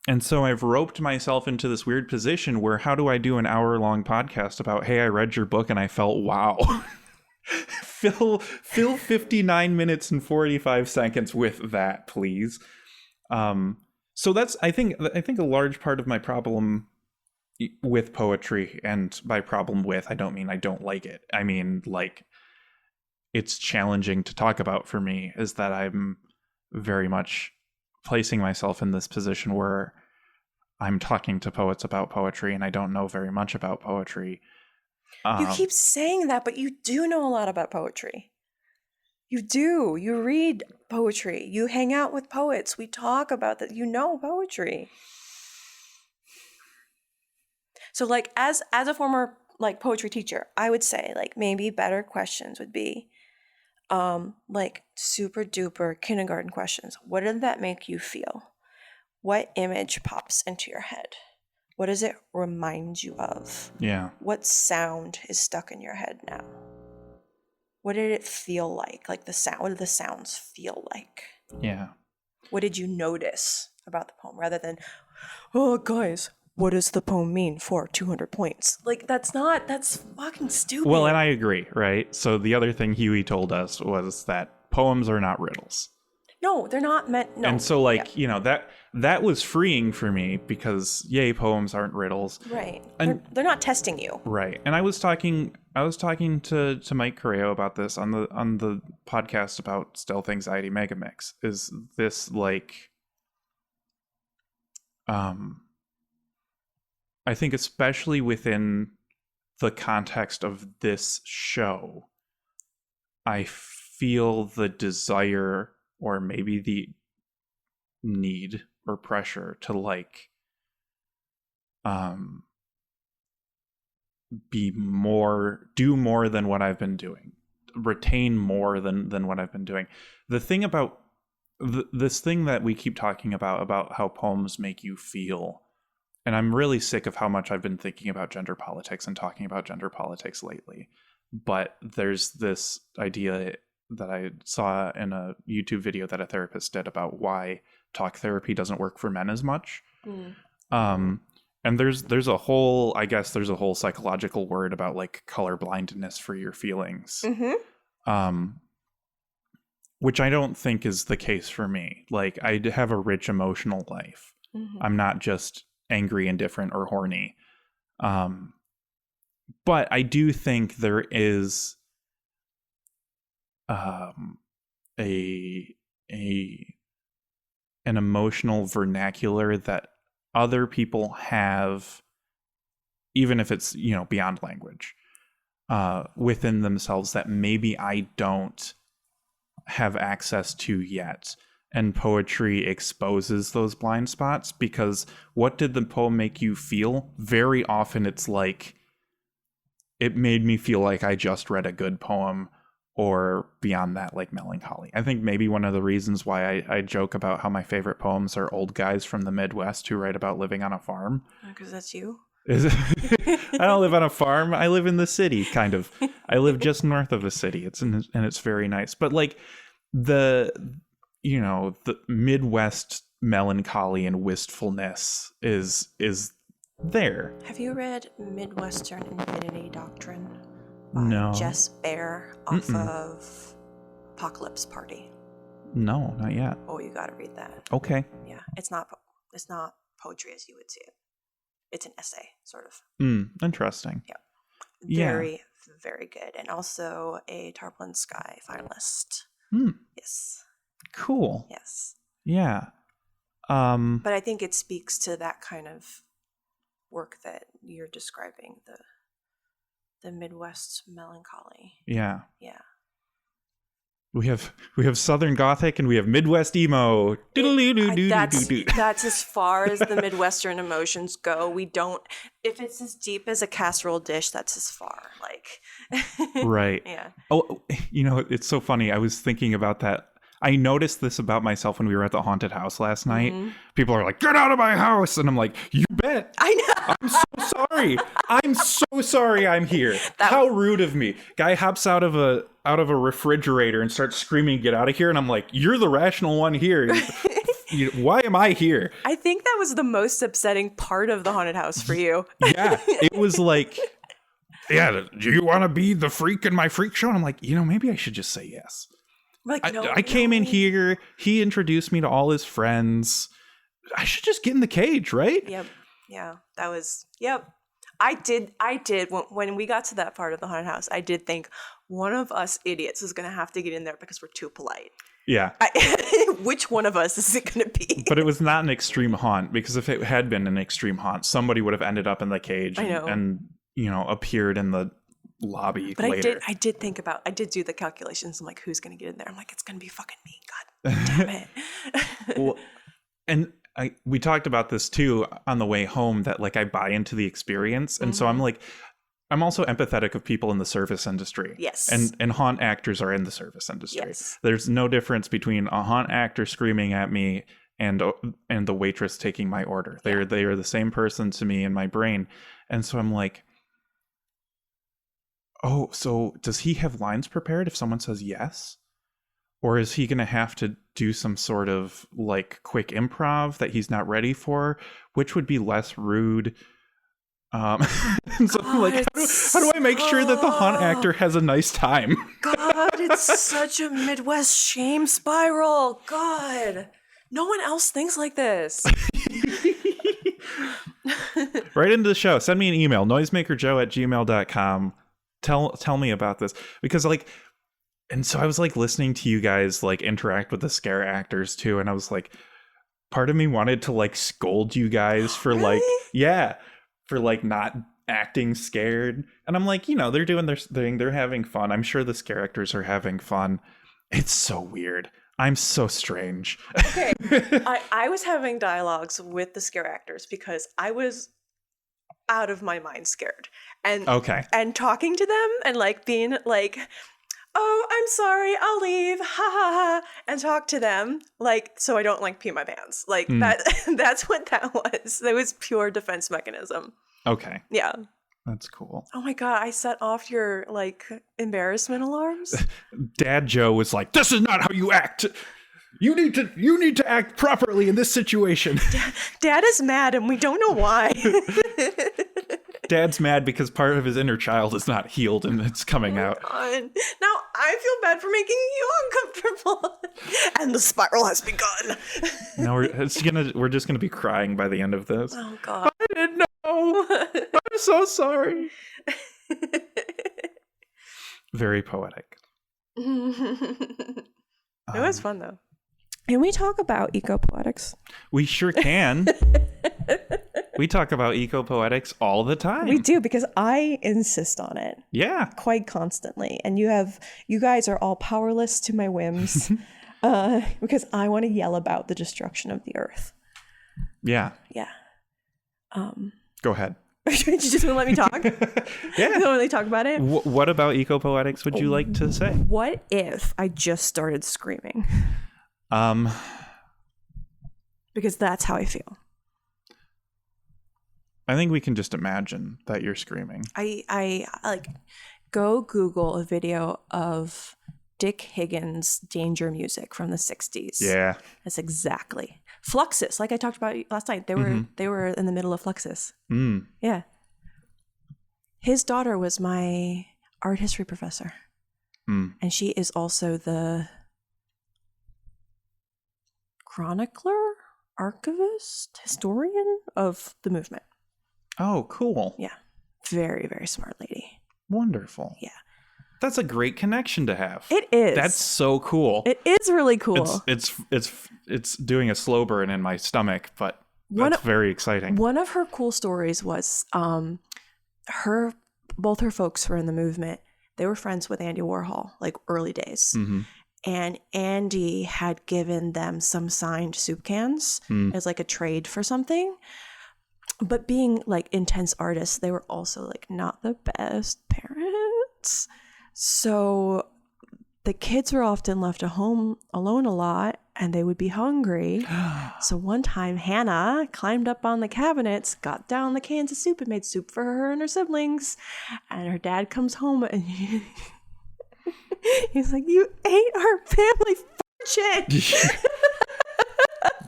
And so I've roped myself into this weird position where how do I do an hour-long podcast about, hey, I read your book and I felt wow. Fill 59 minutes and 45 seconds with that, please. So that's I think a large part of my problem with poetry, and by problem with, I don't mean I don't like it. I mean, like, it's challenging to talk about for me, is that I'm very much placing myself in this position where I'm talking to poets about poetry and I don't know very much about poetry. You keep saying that, but you do know a lot about poetry. You do. You read poetry. You hang out with poets. We talk about that. You know poetry. So like as a former like poetry teacher, I would say like maybe better questions would be like super duper kindergarten questions. What did that make you feel? What image pops into your head? What does it remind you of? Yeah. What sound is stuck in your head now? What did it feel like? Like the sound, what did the sounds feel like? Yeah. What did you notice about the poem rather than, oh, guys, what does the poem mean for 200 points? Like, that's fucking stupid. Well, and I agree, right? So the other thing Huey told us was that poems are not riddles. No, they're not meant, no. And so, like, that was freeing for me because, yay, poems aren't riddles. Right. And they're not testing you. Right. And I was talking to Mike Correo about this on the podcast about Stealth Anxiety Megamix. Is this like I think especially within the context of this show, I feel the desire or maybe the need or pressure to like do more than what I've been doing, retain more than what I've been doing. The thing about this thing that we keep talking about how poems make you feel, and I'm really sick of how much I've been thinking about gender politics and talking about gender politics lately, but there's this idea that I saw in a YouTube video that a therapist did about why talk therapy doesn't work for men as much. And there's a whole psychological word about like color blindness for your feelings. Which I don't think is the case for me. Like, I have a rich emotional life. I'm not just angry, indifferent, or horny. But I do think there is an emotional vernacular that other people have, even if it's, beyond language, within themselves that maybe I don't have access to yet. And poetry exposes those blind spots, because what did the poem make you feel? Very often it's like, it made me feel like I just read a good poem, or beyond that, like melancholy. I think maybe one of the reasons why I joke about how my favorite poems are old guys from the Midwest who write about living on a farm. Because that's you? I don't live on a farm. I live in the city, kind of. I live just north of a city. And it's very nice. But like the Midwest melancholy and wistfulness is there. Have you read Midwestern Infinity Doctrine by No. Jess Baer off of Apocalypse Party? No, not yet. Oh, you got to read that. Okay. Yeah, it's not poetry as you would see it. It's an essay, sort of. Interesting. Yeah. Very, very good. And also a Tarpaulin Sky finalist. Yes. Cool. Yes. Yeah. But I think it speaks to that kind of work that you're describing, the Midwest melancholy. Yeah. Yeah. We have Southern Gothic and we have Midwest emo. That's as far as the Midwestern emotions go. We don't. If it's as deep as a casserole dish, that's as far. Like, right. Yeah. Oh, it's so funny. I was thinking about that. I noticed this about myself when we were at the haunted house last night. Mm-hmm. People are like, "Get out of my house!" And I'm like, "You bet." I know. I'm so sorry. I'm so sorry. I'm here. How rude of me. Guy hops out of a refrigerator and starts screaming, "Get out of here!" And I'm like, "You're the rational one here. Why am I here?" I think that was the most upsetting part of the haunted house for you. Yeah, it was like, "Yeah, do you want to be the freak in my freak show?" And I'm like, maybe I should just say yes. Like, I came in here. He introduced me to all his friends. I should just get in the cage, right? Yep. Yeah, that was. Yep. I did. When we got to that part of the haunted house, I did think one of us idiots is going to have to get in there because we're too polite. Yeah. Which one of us is it going to be? But it was not an extreme haunt, because if it had been an extreme haunt, somebody would have ended up in the cage and appeared in the lobby later. I did do the calculations. I'm like, who's going to get in there? I'm like, it's going to be fucking me. God damn it. Well, and we talked about this too on the way home, that like I buy into the experience. And so I'm like, I'm also empathetic of people in the service industry. Yes. And haunt actors are in the service industry. Yes. There's no difference between a haunt actor screaming at me and the waitress taking my order. They are the same person to me in my brain. And so I'm like, oh, so does he have lines prepared if someone says yes? Or is he going to have to do some sort of like quick improv that he's not ready for, which would be less rude? And so I'm like, how do I make sure that the haunt actor has a nice time? God, it's such a Midwest shame spiral. God, no one else thinks like this. Right into the show. Send me an email, noisemakerjoe@gmail.com. Tell me about this, because like, and so I was like listening to you guys like interact with the scare actors too, and I was like, part of me wanted to like scold you guys for really? for like not acting scared. And I'm like, they're doing their thing, they're having fun. I'm sure the scare actors are having fun. It's so weird. I'm so strange. Okay. I was having dialogues with the scare actors because I was out of my mind scared. And and talking to them and like being like, oh, I'm sorry, I'll leave, ha ha ha, and talk to them like so I don't like pee my pants. Like that's what that was. That was pure defense mechanism. Okay. Yeah. That's cool. Oh my God, I set off your like embarrassment alarms. Dad Joe was like, "This is not how you act. You need to act properly in this situation." Dad is mad and we don't know why. Dad's mad because part of his inner child is not healed and it's coming out. God. Now I feel bad for making you uncomfortable. And the spiral has begun. Now we're just gonna be crying by the end of this. Oh God. I didn't know. I'm so sorry. Very poetic. It was fun though. Can we talk about eco-poetics? We sure can. We talk about eco-poetics all the time. We do, because I insist on it. Yeah. Quite constantly. And you guys are all powerless to my whims because I want to yell about the destruction of the earth. Yeah. Yeah. Go ahead. You just want to let me talk? Yeah. You don't really talk about it? What about eco-poetics would you like to say? What if I just started screaming? Because that's how I feel. I think we can just imagine that you're screaming. I like go Google a video of Dick Higgins' Danger music from the 60s. Yeah. That's exactly. Fluxus, like I talked about last night. They were in the middle of Fluxus. Mm. Yeah. His daughter was my art history professor. Mm. And she is also the chronicler, archivist, historian of the movement. Oh, cool. Yeah. Very, very smart lady. Wonderful. Yeah. That's a great connection to have. It is. That's so cool. It is really cool. It's doing a slow burn in my stomach, but that's very exciting. One of her cool stories was both her folks were in the movement. They were friends with Andy Warhol, like early days. Mm-hmm. and Andy had given them some signed soup cans as like a trade for something. But being like intense artists, they were also like not the best parents. So the kids were often left at home alone a lot, and they would be hungry. So one time Hannah climbed up on the cabinets, got down the cans of soup, and made soup for her and her siblings. And her dad comes home and he's like, "You ate our family fortune."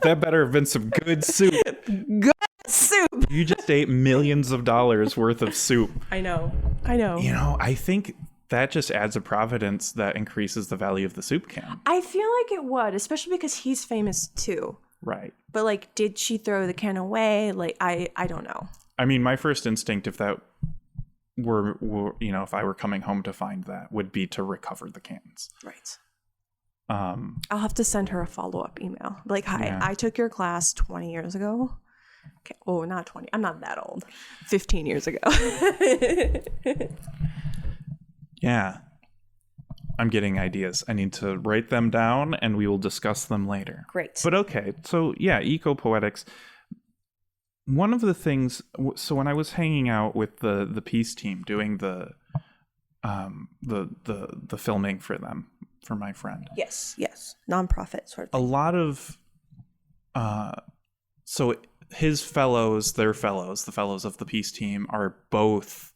That better have been some good soup. Good soup. You just ate millions of dollars worth of soup. I know. You know, I think that just adds a providence that increases the value of the soup can. I feel like it would, especially because he's famous too. Right. But like, did she throw the can away? Like, I don't know. I mean, my first instinct, if that were you know, if I were coming home to find that, would be to recover the cans. Right. I'll have to send her a follow-up email. Like, hi, I took your class 20 years ago. Okay. Oh, not 20. I'm not that old. 15 years ago. Yeah. I'm getting ideas. I need to write them down and we will discuss them later. Great. But okay. So yeah, eco-poetics. One of the things, so when I was hanging out with the peace team doing the filming for them, for my friend. Yes. Nonprofit sort of thing. A lot of, so his fellows, their fellows, the fellows of the peace team are both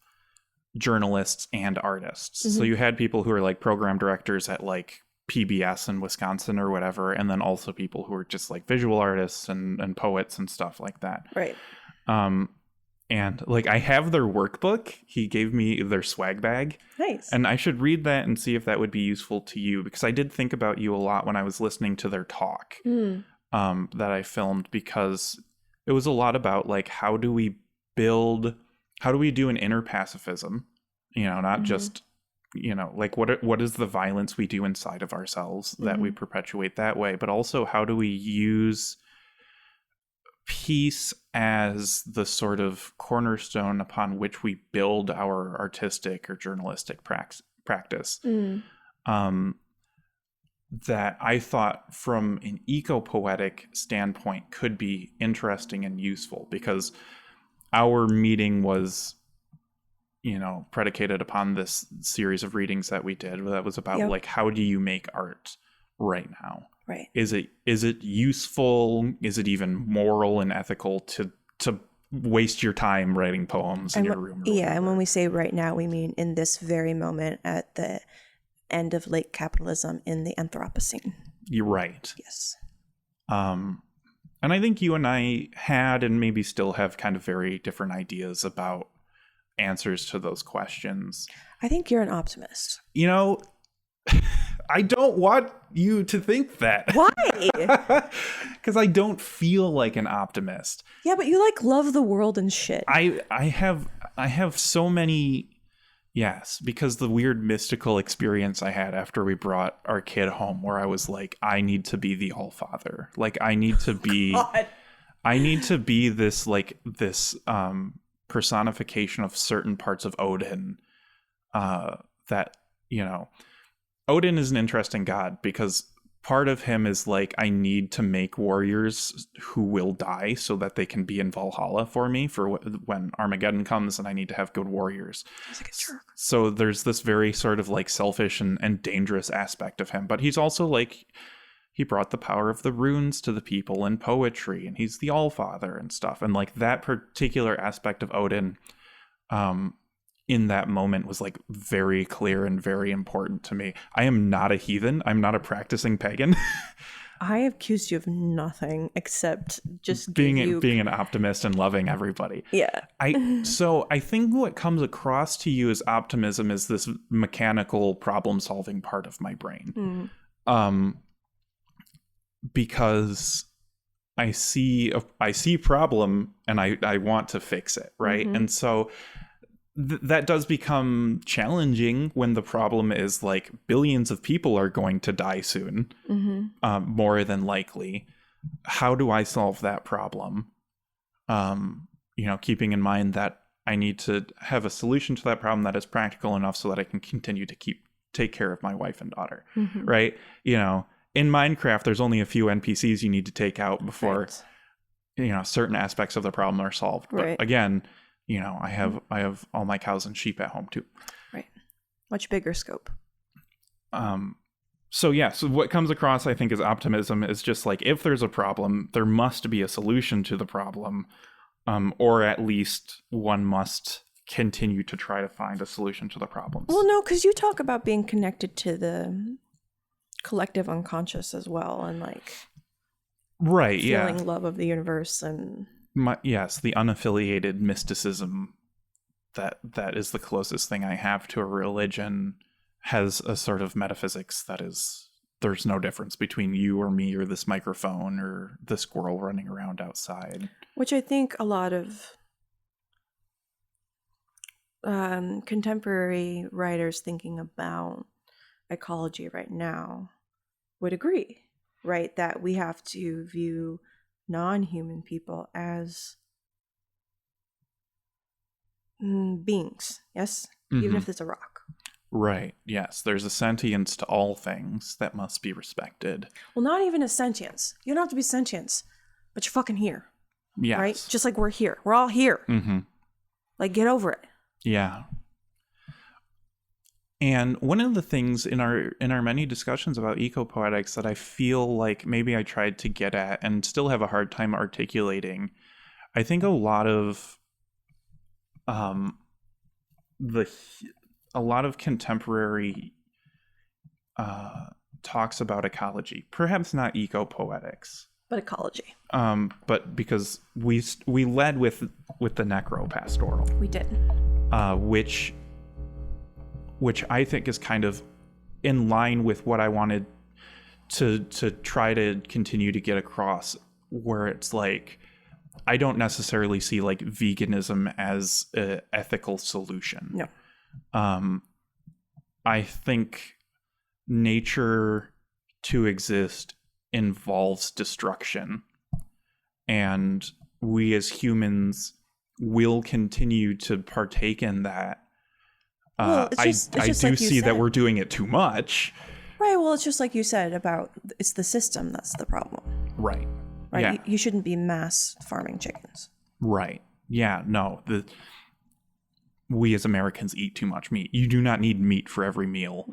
journalists and artists. So you had people who are like program directors at like PBS in Wisconsin or whatever, and then also people who are just like visual artists and poets and stuff like that. Right. And like I have their workbook. He gave me their swag bag. Nice. And I should read that and see if that would be useful to you, because I did think about you a lot when I was listening to their talk that I filmed, because it was a lot about like how do we do an inner pacifism, you know, not just, you know, like what is the violence we do inside of ourselves that we perpetuate that way, but also how do we use peace as the sort of cornerstone upon which we build our artistic or journalistic practice. That I thought from an eco-poetic standpoint could be interesting and useful, because our meeting was, you know, predicated upon this series of readings that we did that was about like, how do you make art right now? Right. Is it useful? Is it even moral and ethical to waste your time writing poems in your room? Yeah, and when we say right now, we mean in this very moment at the end of late capitalism in the Anthropocene. You're right. Yes. And I think you and I had and maybe still have kind of very different ideas about answers to those questions. I think you're an optimist. You know, I don't want you to think that. Why? Because I don't feel like an optimist. Yeah, but you like love the world and shit. I have so many. Yes, because the weird mystical experience I had after we brought our kid home, where I was like, I need to be the Allfather. Like, I need to be, I need to be this personification of certain parts of Odin. That, you know, Odin is an interesting god because part of him is like, I need to make warriors who will die so that they can be in Valhalla for me for when Armageddon comes, and I need to have good warriors. He's like a jerk. So there's this very sort of like selfish and dangerous aspect of him, but he's also like, he brought the power of the runes to the people in poetry, and he's the Allfather and stuff. And like that particular aspect of Odin, in that moment was like very clear and very important to me. I am not a heathen. I'm not a practicing pagan. I accused you of nothing except just being an optimist and loving everybody. Yeah. So I think what comes across to you as optimism is this mechanical problem solving part of my brain. Because I see problem and I want to fix it, right? And so that does become challenging when the problem is like billions of people are going to die soon, more than likely. How do I solve that problem? You know, keeping in mind that I need to have a solution to that problem that is practical enough so that I can continue to keep take care of my wife and daughter, Mm-hmm. right? You know, in Minecraft, there's only a few NPCs you need to take out before, Right. you know, certain aspects of the problem are solved. But Right. again, you know, I have all my cows and sheep at home too. Right. Much bigger scope. So what comes across, I think, is optimism is just like, if there's a problem, there must be a solution to the problem, or at least one must continue to try to find a solution to the problems. Well, no, because you talk about being connected to the collective unconscious as well, and like right, feeling love of the universe and yes, the unaffiliated mysticism that is the closest thing I have to a religion, has a sort of metaphysics that is, there's no difference between you or me or this microphone or the squirrel running around outside. which I think a lot of contemporary writers thinking about ecology right now would agree, right? That we have to view non-human people as beings, yes? Even if it's a rock. Right, yes. There's a sentience to all things that must be respected. Well, not even a sentience. You don't have to be sentience, but you're fucking here, Yes. right? Just like we're here. We're all here. Mm-hmm. Like, get over it. Yeah. And one of the things in our many discussions about eco-poetics that I feel like maybe I tried to get at and still have a hard time articulating, I think a lot of contemporary talks about ecology, perhaps not eco-poetics, But ecology. but because we led with the necro-pastoral. We did. Which I think is kind of in line with what I wanted to try to continue to get across, where it's like, I don't necessarily see like veganism as an ethical solution. No. I think nature to exist involves destruction, and we as humans will continue to partake in that. Well, it's just I do like you see that said. we're doing it too much. Right. Well, it's just like you said about it's the system that's the problem. Right. Right. Yeah. You shouldn't be mass farming chickens. Right. Yeah. No. We as Americans eat too much meat. You do not need meat for every meal.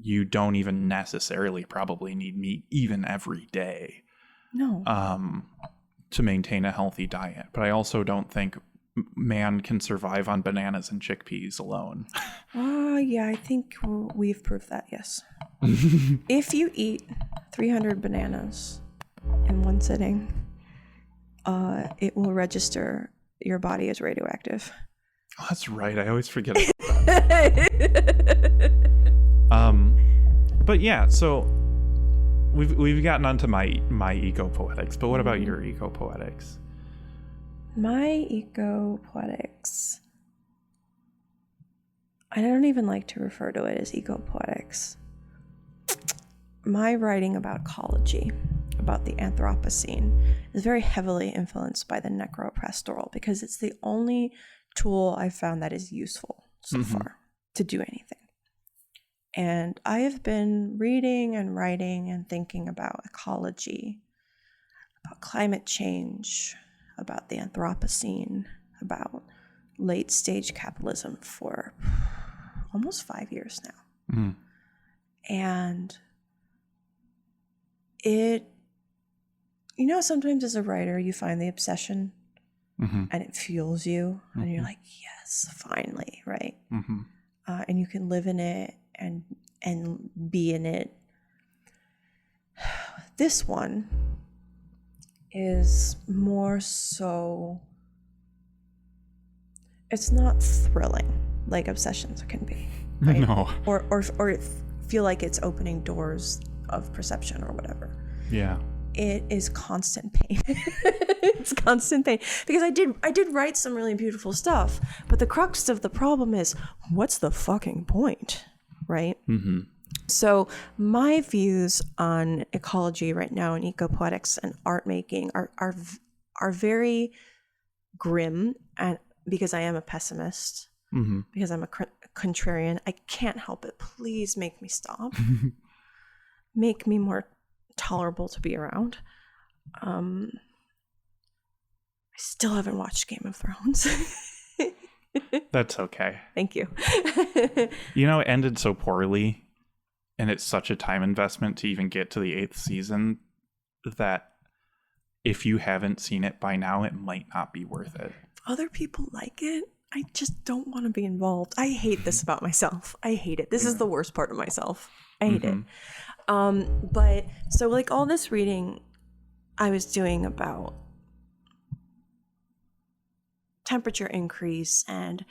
You don't even necessarily probably need meat even every day. No. To maintain a healthy diet. But I also don't think man can survive on bananas and chickpeas alone. Yeah, I think we've proved that, yes. If you eat 300 bananas in one sitting, it will register your body as radioactive. Oh, that's right. I always forget about that. But yeah, so we've gotten onto my eco-poetics, but what about your eco-poetics? My eco-poetics, I don't even like to refer to it as eco-poetics. My writing about ecology, about the Anthropocene, is very heavily influenced by the necropastoral, because it's the only tool I've found that is useful so far to do anything. And I have been reading and writing and thinking about ecology, about climate change, about the Anthropocene, about late stage capitalism for almost 5 years now. And sometimes as a writer, you find the obsession and it fuels you and you're like, yes, finally, right? And you can live in it and be in it. This one is more so, it's not thrilling like obsessions can be, right? No. Or feel like it's opening doors of perception or whatever. Yeah. It is constant pain. It's constant pain, because I did write some really beautiful stuff, but the crux of the problem is, what's the fucking point, right? So my views on ecology right now and eco-poetics and art making are very grim, and because I am a pessimist, because I'm a contrarian. I can't help it. Please make me stop. Make me more tolerable to be around. I still haven't watched Game of Thrones. That's okay. Thank you. You know, it ended so poorly, and it's such a time investment to even get to the 8th season that if you haven't seen it by now, it might not be worth it. If other people like it, I just don't want to be involved. I hate this about myself. I hate it. This is the worst part of myself. I hate it. But so like all this reading I was doing about temperature increase and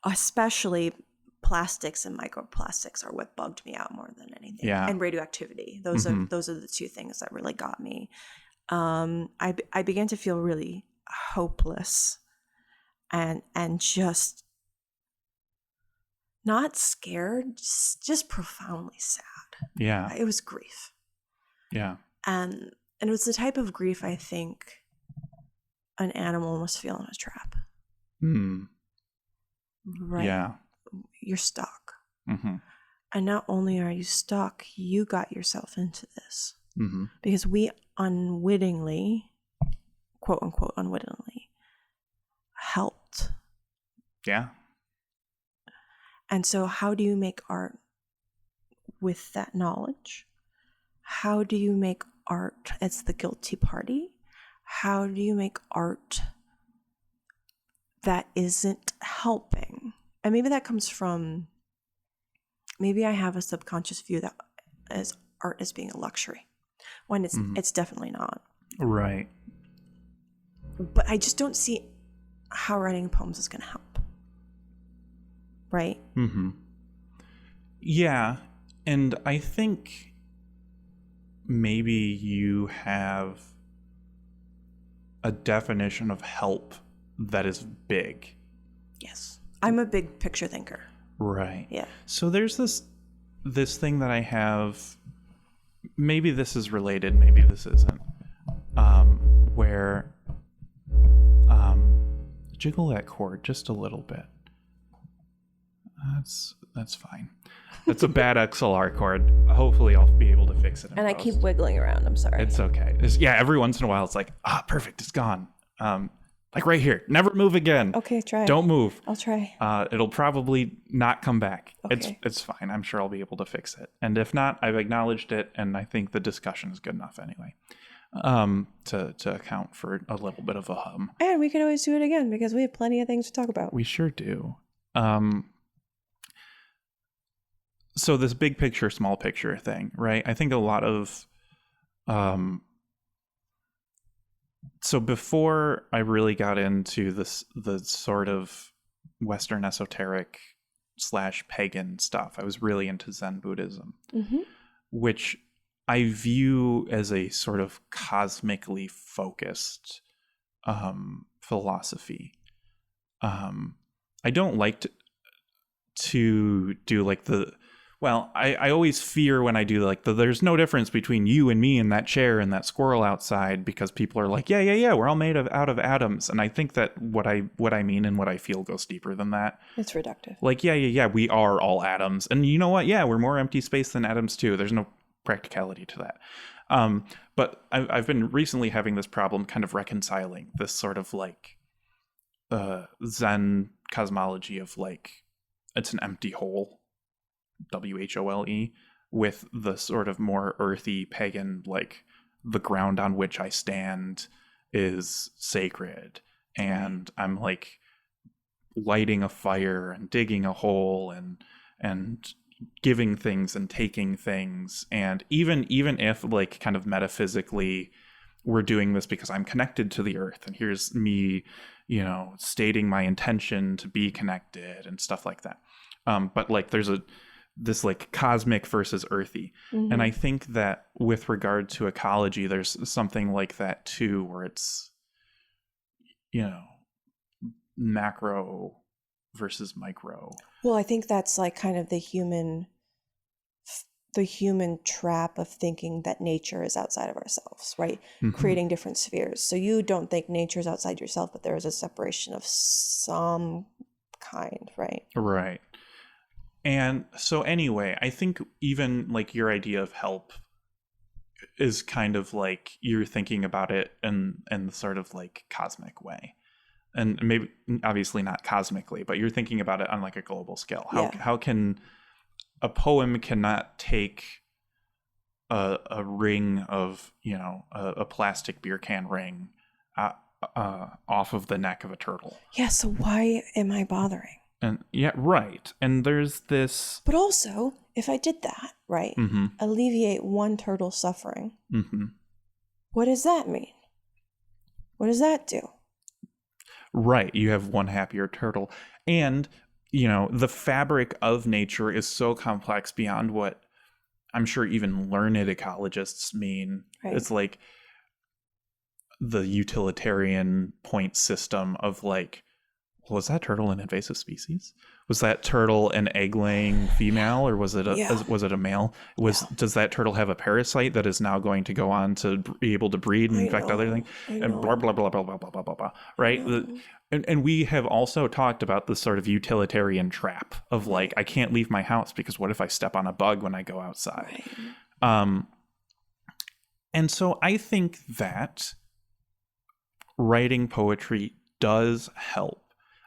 especially plastics and microplastics are what bugged me out more than anything. Yeah. And radioactivity. Those are the two things that really got me. I began to feel really hopeless and just not scared, just profoundly sad. Yeah. It was grief. Yeah. And it was the type of grief I think an animal must feel in a trap. Right? Yeah. You're stuck. And not only are you stuck, you got yourself into this. Because we unwittingly, quote unquote, unwittingly, helped. Yeah. And so how do you make art with that knowledge? How do you make art as the guilty party? How do you make art that isn't helping? And maybe that comes from, maybe I have a subconscious view that as art as being a luxury, when it's definitely not. Right. But I just don't see how writing poems is going to help. Right? Yeah. And I think maybe you have a definition of help that is big. Yes. I'm a big picture thinker. Right. Yeah. So there's this thing that I have, maybe this is related, maybe this isn't, where jiggle that chord just a little bit. That's fine. That's a bad XLR chord. Hopefully I'll be able to fix it in And post. I keep wiggling around. I'm sorry. It's okay. Every once in a while it's like, perfect, it's gone. Like right here. Never move again. Okay, try. Don't move. I'll try. It'll probably not come back. Okay. It's fine. I'm sure I'll be able to fix it. And if not, I've acknowledged it, and I think the discussion is good enough anyway. To account for a little bit of a hum. And we can always do it again because we have plenty of things to talk about. We sure do. So this big picture, small picture thing, right? I think a lot of so before I really got into the sort of Western esoteric / pagan stuff, I was really into Zen Buddhism, which I view as a sort of cosmically focused philosophy. I don't like to do like I always fear when I do like there's no difference between you and me in that chair and that squirrel outside, because people are like, yeah, we're all made out of atoms. And I think that what I mean and what I feel goes deeper than that. It's reductive. Like, yeah, we are all atoms. And you know what? Yeah, we're more empty space than atoms too. There's no practicality to that. But I've been recently having this problem kind of reconciling this sort of like Zen cosmology of like, it's an empty hole, WHOLE, with the sort of more earthy pagan, like the ground on which I stand is sacred, and I'm like lighting a fire and digging a hole and giving things and taking things, and even if like kind of metaphysically we're doing this because I'm connected to the earth, and here's me, stating my intention to be connected and stuff like that. But like there's this like cosmic versus earthy. And I think that with regard to ecology, there's something like that too, where it's, macro versus micro. Well, I think that's like kind of the human trap of thinking that nature is outside of ourselves, right? Creating different spheres. So you don't think nature is outside yourself, but there is a separation of some kind, right? Right. And so anyway, I think even like your idea of help is kind of like you're thinking about it in the sort of like cosmic way. And maybe obviously not cosmically, but you're thinking about it on like a global scale. How can a poem cannot take a ring of, you know, a plastic beer can ring off of the neck of a turtle? Yeah, so why am I bothering? And yeah, right. And there's this. But also, if I did that, right, alleviate one turtle's suffering, what does that mean? What does that do? Right. You have one happier turtle. And, you know, the fabric of nature is so complex beyond what I'm sure even learned ecologists mean. Right. It's like the utilitarian point system of like, was that turtle an invasive species? Was that turtle an egg-laying female, or was it a male? Does that turtle have a parasite that is now going to go on to be able to breed and infect other things? And blah blah blah blah blah blah blah blah blah. Right? And we have also talked about the sort of utilitarian trap of like, I can't leave my house because what if I step on a bug when I go outside? Right. And so I think that writing poetry does help.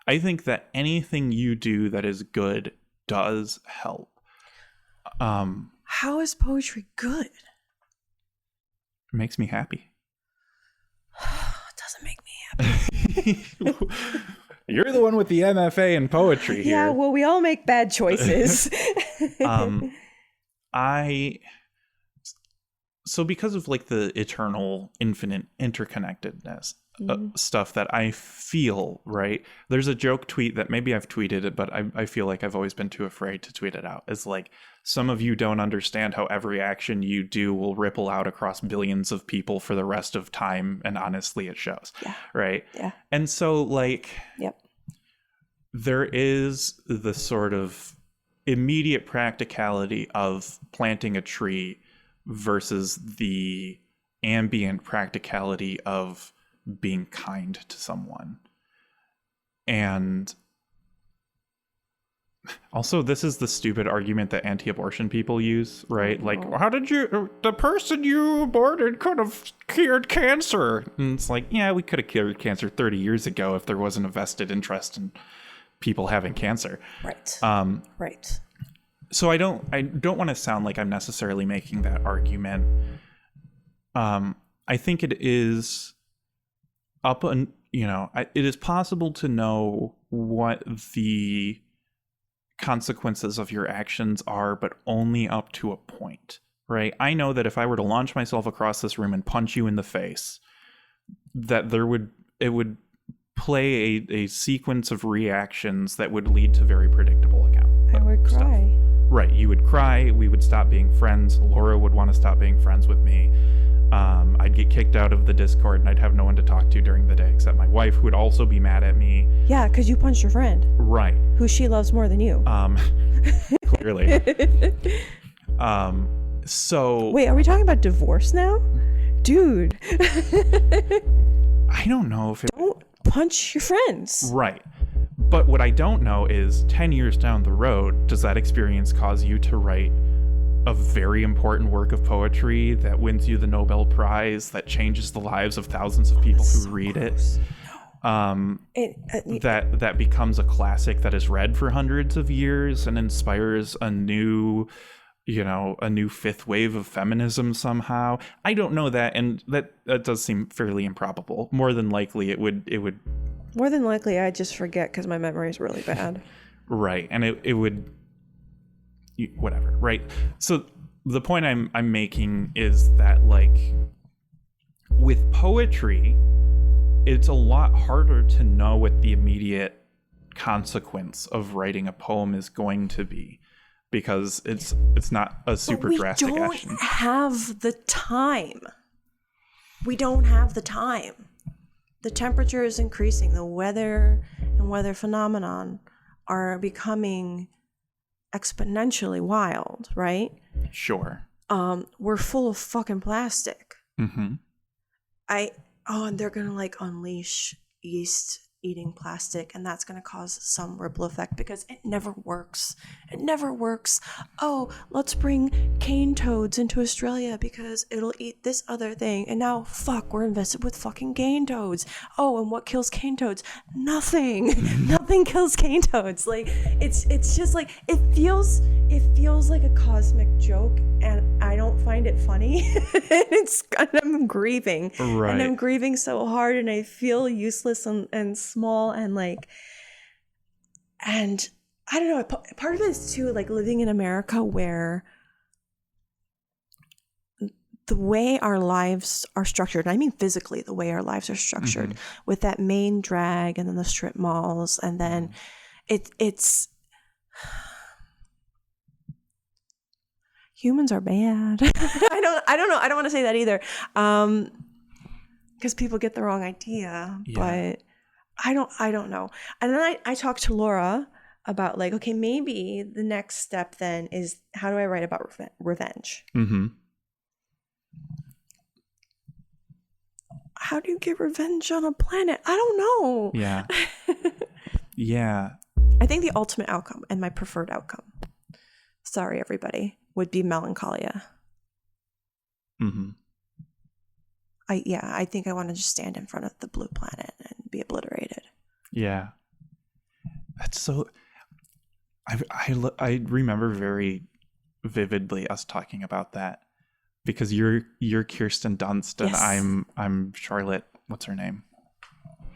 I think that anything you do that is good does help. How is poetry good? It makes me happy. It doesn't make me happy. You're the one with the MFA in poetry here. Yeah, well, we all make bad choices. So because of like the eternal, infinite interconnectedness stuff that I feel, right? There's a joke tweet that maybe I've tweeted it, but I feel like I've always been too afraid to tweet it out. It's like, some of you don't understand how every action you do will ripple out across billions of people for the rest of time. And honestly, it shows. Yeah. Right? Yeah. And so like, there is the sort of immediate practicality of planting a tree versus the ambient practicality of being kind to someone. And also, this is the stupid argument that anti-abortion people use, right? Like, how did the person you aborted could have cured cancer? And it's like, yeah, we could have cured cancer 30 years ago if there wasn't a vested interest in people having cancer. Right. Right. So I don't want to sound like I'm necessarily making that argument. I think it is it is possible to know what the consequences of your actions are, but only up to a point, right? I know that if I were to launch myself across this room and punch you in the face, that it would play a sequence of reactions that would lead to very predictable I would cry. Stuff. Right, you would cry, we would stop being friends, Laura would want to stop being friends with me. I'd get kicked out of the Discord and I'd have no one to talk to during the day except my wife, who would also be mad at me. Yeah, because you punched your friend. Right. Who she loves more than you. Clearly. So... Wait, are we talking about divorce now? Dude. I don't know if it... Don't punch your friends. Right. But what I don't know is 10 years down the road, does that experience cause you to write a very important work of poetry that wins you the Nobel Prize, that changes the lives of thousands of people who read it? That becomes a classic that is read for hundreds of years and inspires a new fifth wave of feminism somehow. I don't know that, and that does seem fairly improbable. More than likely it would More than likely I just forget because my memory is really bad. Right, and it would whatever, right? So the point I'm making is that, like, with poetry, it's a lot harder to know what the immediate consequence of writing a poem is going to be, because it's not a super drastic action. We don't have the time. We don't have the time. The temperature is increasing. The weather and weather phenomenon are becoming exponentially wild, right? Sure. We're full of fucking plastic. Mm-hmm. And they're gonna like unleash yeast eating plastic, and that's going to cause some ripple effect because it never works. It never works. Oh, let's bring cane toads into Australia because it'll eat this other thing, and now we're invested with fucking cane toads. Oh, and what kills cane toads? Nothing. Nothing kills cane toads. Like it's just like it feels like a cosmic joke, and I don't find it funny. I'm grieving. Right. And I'm grieving so hard, and I feel useless and small, and like, and I don't know, part of it is too like living in America where the way our lives are structured, and I mean physically the way our lives are structured, with that main drag and then the strip malls, and then it's humans are bad. I don't know. I don't want to say that either. Because people get the wrong idea, but I don't know. And then I talked to Laura about like, okay, maybe the next step then is how do I write about revenge? Mm-hmm. How do you get revenge on a planet? I don't know. Yeah. Yeah. I think the ultimate outcome and my preferred outcome, sorry everybody, would be melancholia. Mm-hmm. I think I want to just stand in front of the blue planet and be obliterated. Yeah. That's so... I remember very vividly us talking about that because you're Kirsten Dunst and Yes. I'm Charlotte. What's her name?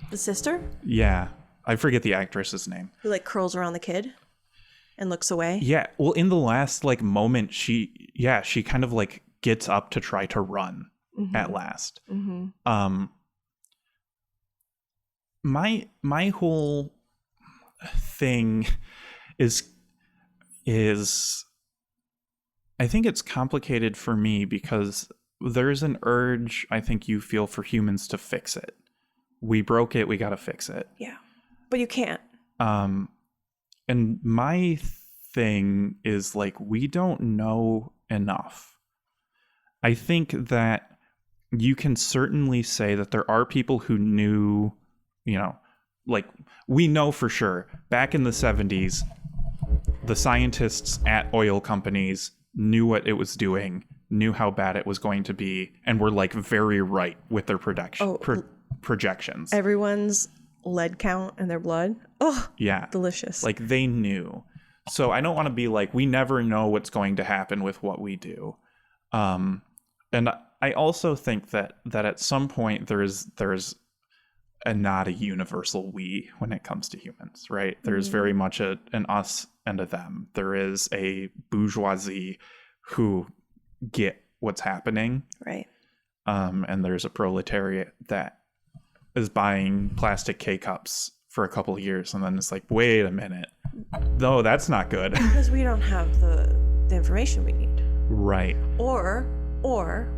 The sister? Yeah. I forget the actress's name. Who like curls around the kid and looks away? Yeah. Well, in the last like moment, she kind of like gets up to try to run at last. Mm-hmm. My whole thing is I think it's complicated for me because there's an urge I think you feel for humans to fix it. We broke it, we got to fix it. Yeah. But you can't. And my thing is like we don't know enough. I think that you can certainly say that there are people who knew, you know, like we know for sure back in the 70s, the scientists at oil companies knew what it was doing, knew how bad it was going to be, and were like very right with their projections. Everyone's lead count in their blood. Oh, yeah. Delicious. Like they knew. So I don't want to be like, we never know what's going to happen with what we do. And I also think that at some point there's not a universal we when it comes to humans, right? There's very much an us and a them. There is a bourgeoisie who get what's happening. Right. And there's a proletariat that is buying plastic K-cups for a couple of years and then it's like, wait a minute. No, that's not good. Because we don't have the information we need. Right. Or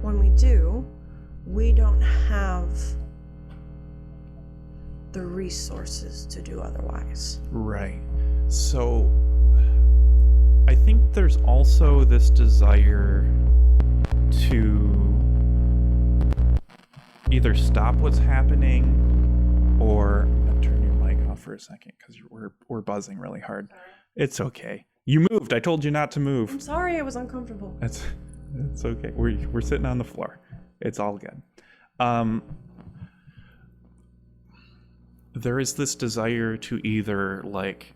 when we do, we don't have the resources to do otherwise. Right. So I think there's also this desire to either stop what's happening or I'm gonna turn your mic off for a second because we're buzzing really hard. Sorry. It's okay. You moved. I told you not to move. I'm sorry. I was uncomfortable. It's okay. We're sitting on the floor. It's all good. There is this desire to either like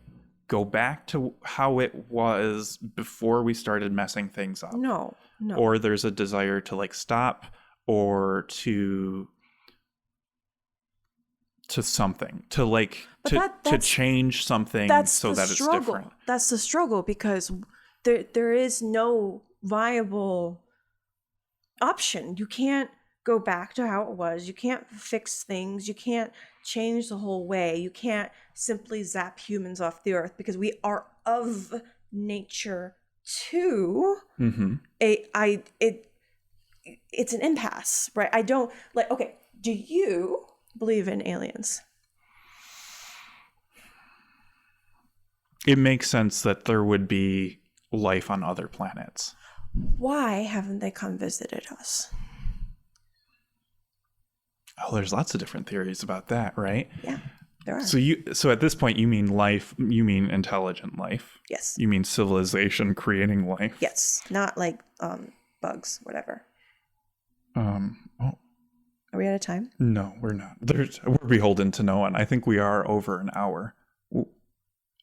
go back to how it was before we started messing things up. No. Or there's a desire to like stop or to something to like to change something so that it's different. That's the struggle because there is no viable option. You can't go back to how it was. You can't fix things. You can't change the whole way. You can't simply zap humans off the earth because we are of nature too. Mm-hmm. It's an impasse, right? I don't like. Okay, do you believe in aliens? It makes sense that there would be life on other planets. Why haven't they come visited us? Oh, there's lots of different theories about that, right? Yeah. There are. So at this point, you mean life, you mean intelligent life. Yes. You mean civilization creating life. Yes. Not like bugs, whatever. Oh, Are we out of time? no, we're not. We're beholden to no one. I think we are over an hour.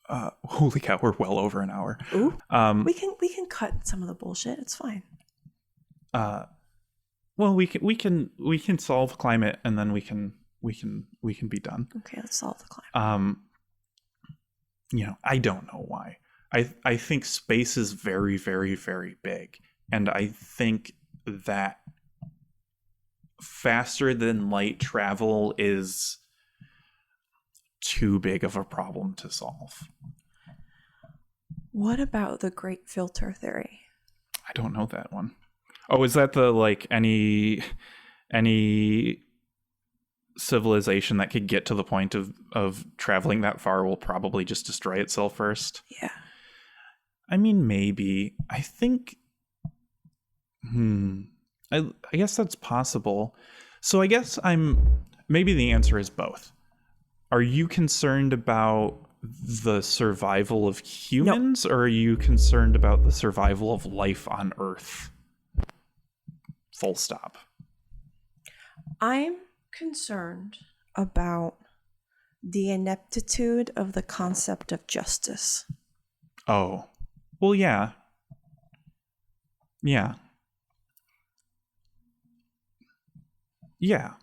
Holy cow, we're well over an hour. Ooh. We can cut some of the bullshit. It's fine. Well, we can solve climate, and then we can be done. Okay, let's solve the climate. I don't know why. I think space is very, very, very big, and I think that faster than light travel is too big of a problem to solve. What about the great filter theory? I don't know that one. Oh, is that the any civilization that could get to the point of traveling that far will probably just destroy itself first? Yeah. I mean, maybe. I think I guess that's possible. So I guess maybe the answer is both. Are you concerned about the survival of humans, or are you concerned about the survival of life on Earth? Full stop. I'm concerned about the ineptitude of the concept of justice. Oh. Well, yeah. Yeah. Yeah.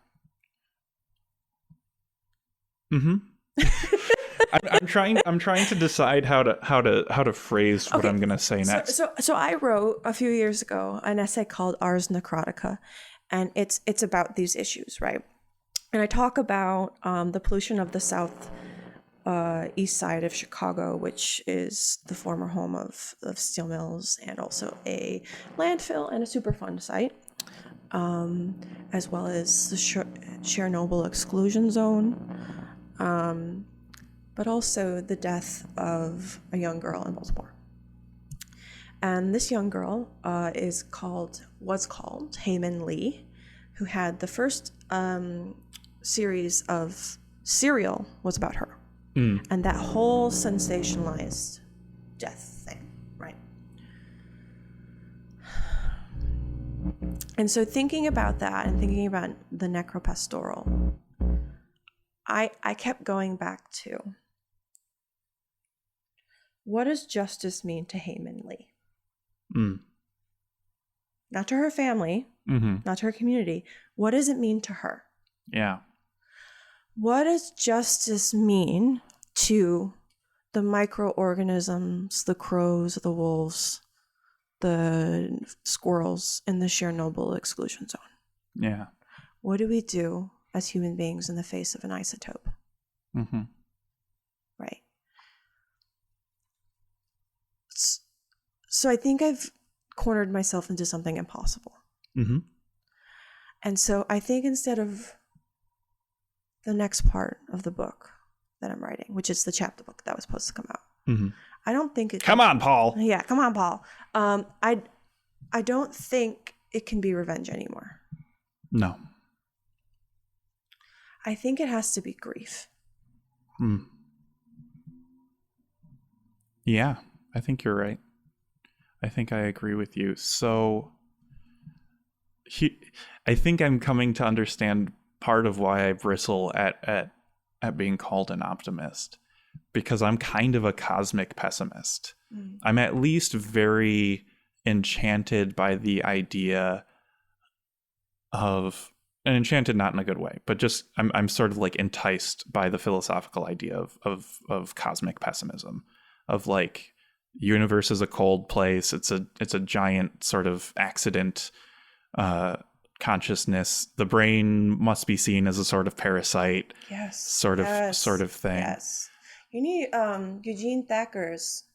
Mm-hmm. I'm trying to decide how to phrase what I'm gonna say next. So I wrote a few years ago an essay called Ars Necrotica, and it's about these issues, right? And I talk about the pollution of the south east side of Chicago, which is the former home of steel mills and also a landfill and a Superfund site, as well as the Chernobyl exclusion zone, but also the death of a young girl in Baltimore. And this young girl was called Heyman Lee, who had the first series of Serial was about her. And that whole sensationalized death thing, right? And so thinking about that and thinking about the necropastoral, I kept going back to, what does justice mean to Heyman Lee? Not to her family, not to her community. What does it mean to her? Yeah. What does justice mean to the microorganisms, the crows, the wolves, the squirrels in the Chernobyl exclusion zone? Yeah. What do we do as human beings in the face of an isotope? Right. So I think I've cornered myself into something impossible. And so I think instead of the next part of the book that I'm writing, which is the chapter book that was supposed to come out, I don't think it. Come on, Paul. Yeah, come on, Paul. I don't think it can be revenge anymore. No. I think it has to be grief. Yeah, I think you're right. I think I agree with you. So I think I'm coming to understand part of why I bristle at being called an optimist, because I'm kind of a cosmic pessimist. I'm at least very enchanted by the idea of, and enchanted not in a good way, but just I'm sort of like enticed by the philosophical idea of cosmic pessimism, of like, universe is a cold place. It's a giant sort of accident consciousness. The brain must be seen as a sort of parasite. Yes. Sort of thing. Yes. You need Eugene Thacker's.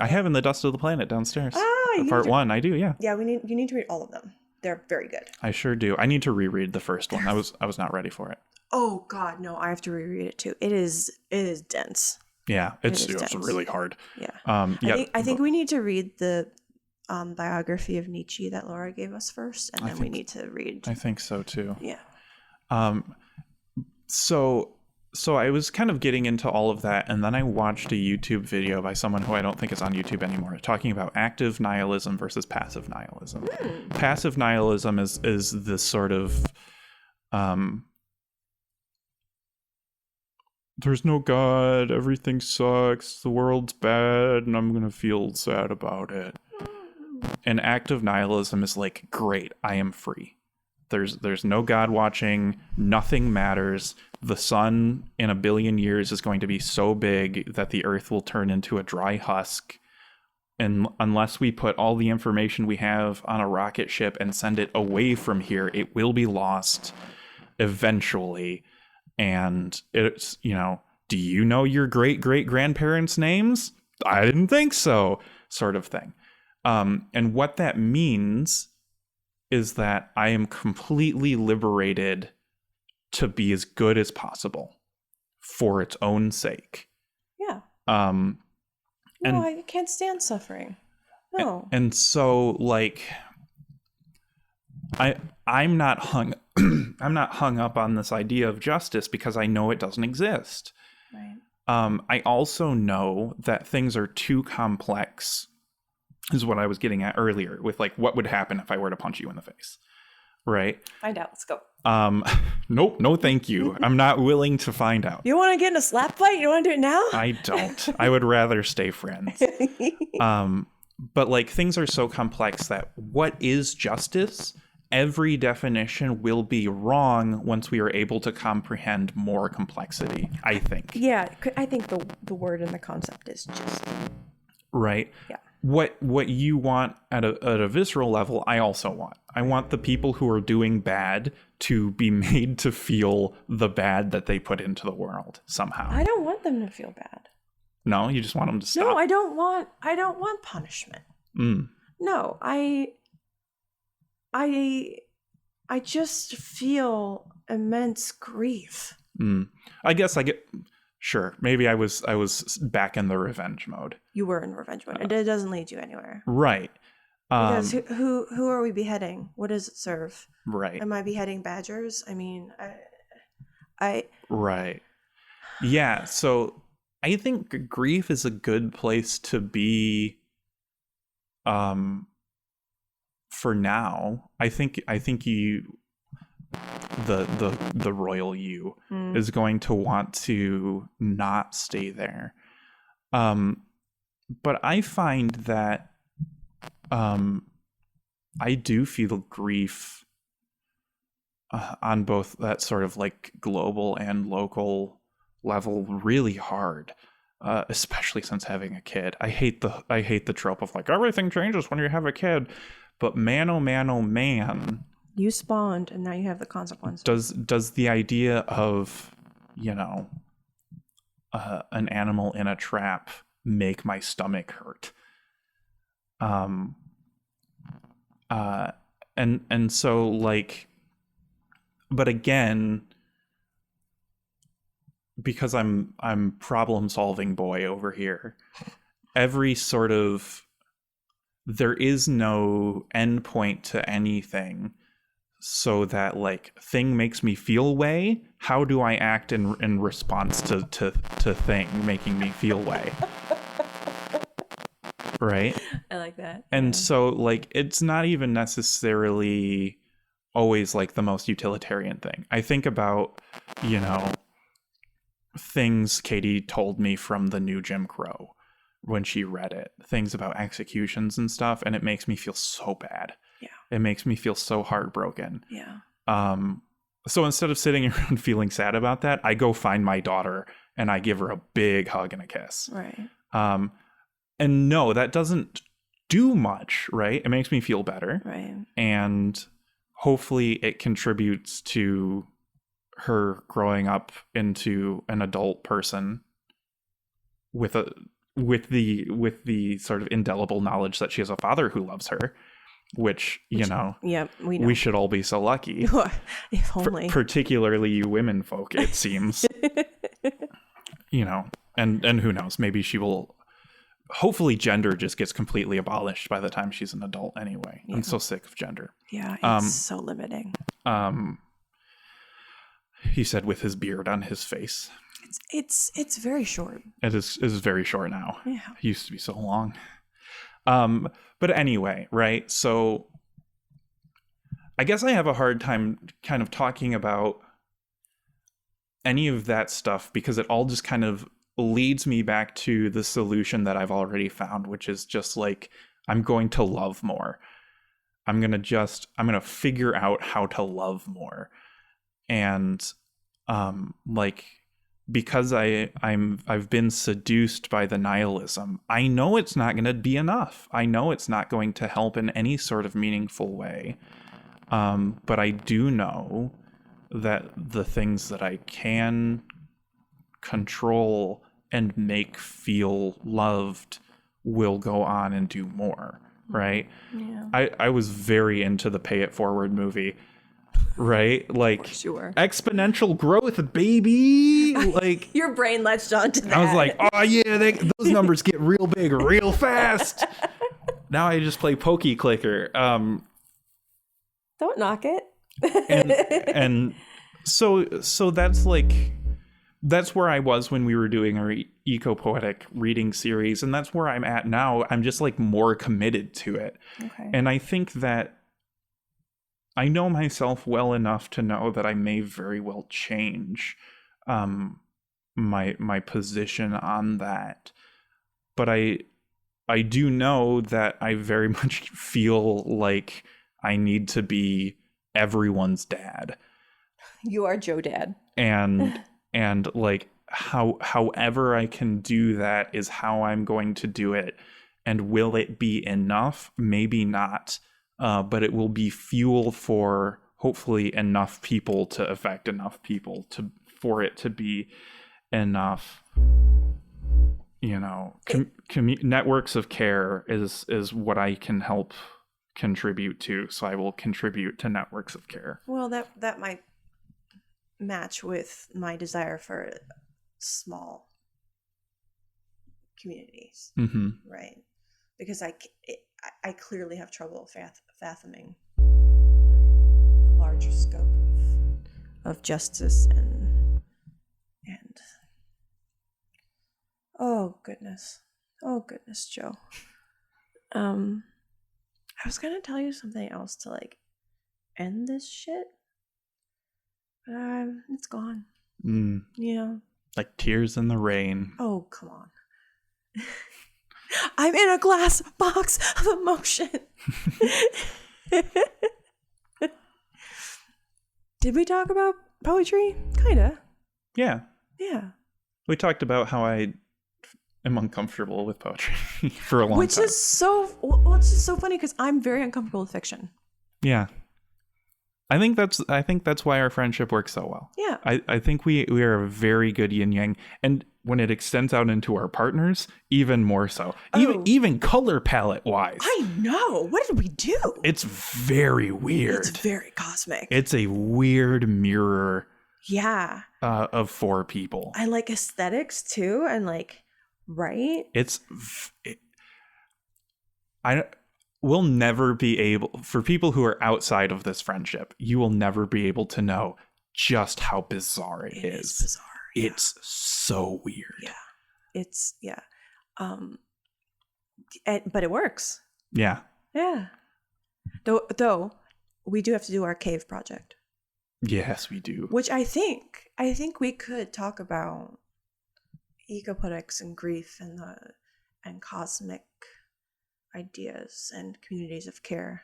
I have In the Dust of the Planet downstairs. Part 1. I do, yeah. Yeah, you need to read all of them. They're very good. I sure do. I need to reread the first one. I was not ready for it. Oh God, no! I have to reread it too. It is dense. Yeah, it's really hard. Yeah. I think we need to read the biography of Nietzsche that Laura gave us first, and then we need to read. I think so too. Yeah. So so I was kind of getting into all of that, and then I watched a YouTube video by someone who I don't think is on YouTube anymore, talking about active nihilism versus passive nihilism. Passive nihilism is this sort of there's no God, everything sucks, the world's bad, and I'm gonna feel sad about it. And active nihilism is like, great, I am free. There's no God watching, nothing matters. The sun in 1 billion years is going to be so big that the earth will turn into a dry husk. And unless we put all the information we have on a rocket ship and send it away from here, it will be lost eventually. And it's, do you know your great-great-grandparents' names? I didn't think so, sort of thing. And what that means is that I am completely liberated to be as good as possible for its own sake. Yeah. No, I can't stand suffering. No. And so, like, I'm not hung up on this idea of justice because I know it doesn't exist. Right. I also know that things are too complex, is what I was getting at earlier with, like, what would happen if I were to punch you in the face, right? Find out. Let's go. Nope, no thank you. I'm not willing to find out. You want to get in a slap fight? You want to do it now? I don't. I would rather stay friends. But, like, things are so complex that what is justice? Every definition will be wrong once we are able to comprehend more complexity, I think. Yeah, I think the word and the concept is just... Right? Yeah. What you want at a visceral level, I also want. I want the people who are doing bad to be made to feel the bad that they put into the world somehow. I don't want them to feel bad. No, you just want them to stop. No, I don't want punishment. No, I just feel immense grief. I guess I get... Sure, maybe I was back in the revenge mode. You were in revenge mode. It doesn't lead you anywhere. Right. Because who are we beheading? What does it serve? Right. Am I beheading badgers? I mean, I Right. Yeah, so I think grief is a good place to be for now. I think you the royal you is going to want to not stay there. But I find that I do feel grief on both that sort of like global and local level really hard, especially since having a kid. I hate the trope of like everything changes when you have a kid, but man, oh man, you spawned and now you have the consequences. Does the idea of, an animal in a trap make my stomach hurt? And so, like, but again, because I'm problem solving boy over here, every sort of, there is no endpoint to anything. So that, like, thing makes me feel way, how do I act in response to thing making me feel way? Right? I like that. And so, like, it's not even necessarily always, like, the most utilitarian thing. I think about, things Katie told me from the new Jim Crow when she read it. Things about executions and stuff, and it makes me feel so bad. Yeah. It makes me feel so heartbroken. Yeah. So instead of sitting around feeling sad about that, I go find my daughter and I give her a big hug and a kiss. Right. And no, that doesn't do much, right? It makes me feel better. Right. And hopefully it contributes to her growing up into an adult person with the sort of indelible knowledge that she has a father who loves her. Which, yeah, we know. We should all be so lucky. If only. Particularly you women folk, it seems. And who knows, maybe she will, hopefully gender just gets completely abolished by the time she's an adult anyway. Yeah. I'm so sick of gender. Yeah, it's so limiting. He said with his beard on his face. It's very short. It is very short now. Yeah. It used to be so long. But anyway, right? So I guess I have a hard time kind of talking about any of that stuff because it all just kind of leads me back to the solution that I've already found, which is just like, I'm going to love more. I'm going to figure out how to love more. And like, because I've been seduced by the nihilism, I know it's not going to be enough. I know it's not going to help in any sort of meaningful way. But I do know that the things that I can control and make feel loved will go on and do more, right? Yeah. I was very into the Pay It Forward movie, right? Like, sure. Exponential growth, baby. Like, Your brain latched onto that. I was like, oh yeah, those numbers get real big real fast. Now I just play Pokey Clicker. Don't knock it. and so that's where I was when we were doing our eco-poetic reading series, and that's where I'm at now. I'm just like more committed to it. Okay. And I think that I know myself well enough to know that I may very well change my position on that. But I do know that I very much feel like I need to be everyone's dad. You are Joe Dad. And like however I can do that is how I'm going to do it. And will it be enough? Maybe not. But it will be fuel for hopefully enough people to affect enough people for it to be enough. You know, networks of care is what I can help contribute to. So I will contribute to networks of care. Well, that might match with my desire for small communities, right? Because I clearly have trouble fathoming the larger scope of justice and oh goodness, Joe. I was gonna tell you something else to like end this shit, but it's gone. Yeah. Like tears in the rain. Oh, come on. I'm in a glass box of emotion. Did we talk about poetry? Kinda. Yeah. Yeah. We talked about how I am uncomfortable with poetry for a long time. Which is so funny because I'm very uncomfortable with fiction. Yeah. I think that's why our friendship works so well. Yeah. I think we are a very good yin yang, and when it extends out into our partners, even more so. Even color palette wise. I know. What did we do? It's very weird. It's very cosmic. It's a weird mirror. Yeah. Of four people. I like aesthetics too, and like, right? We'll never be able, for people who are outside of this friendship, you will never be able to know just how bizarre it is. Bizarre. Yeah. It's so weird. Yeah. But it works. Yeah. Yeah. Though we do have to do our cave project. Yes, we do. Which I think we could talk about ecopoetics and grief and cosmic ideas and communities of care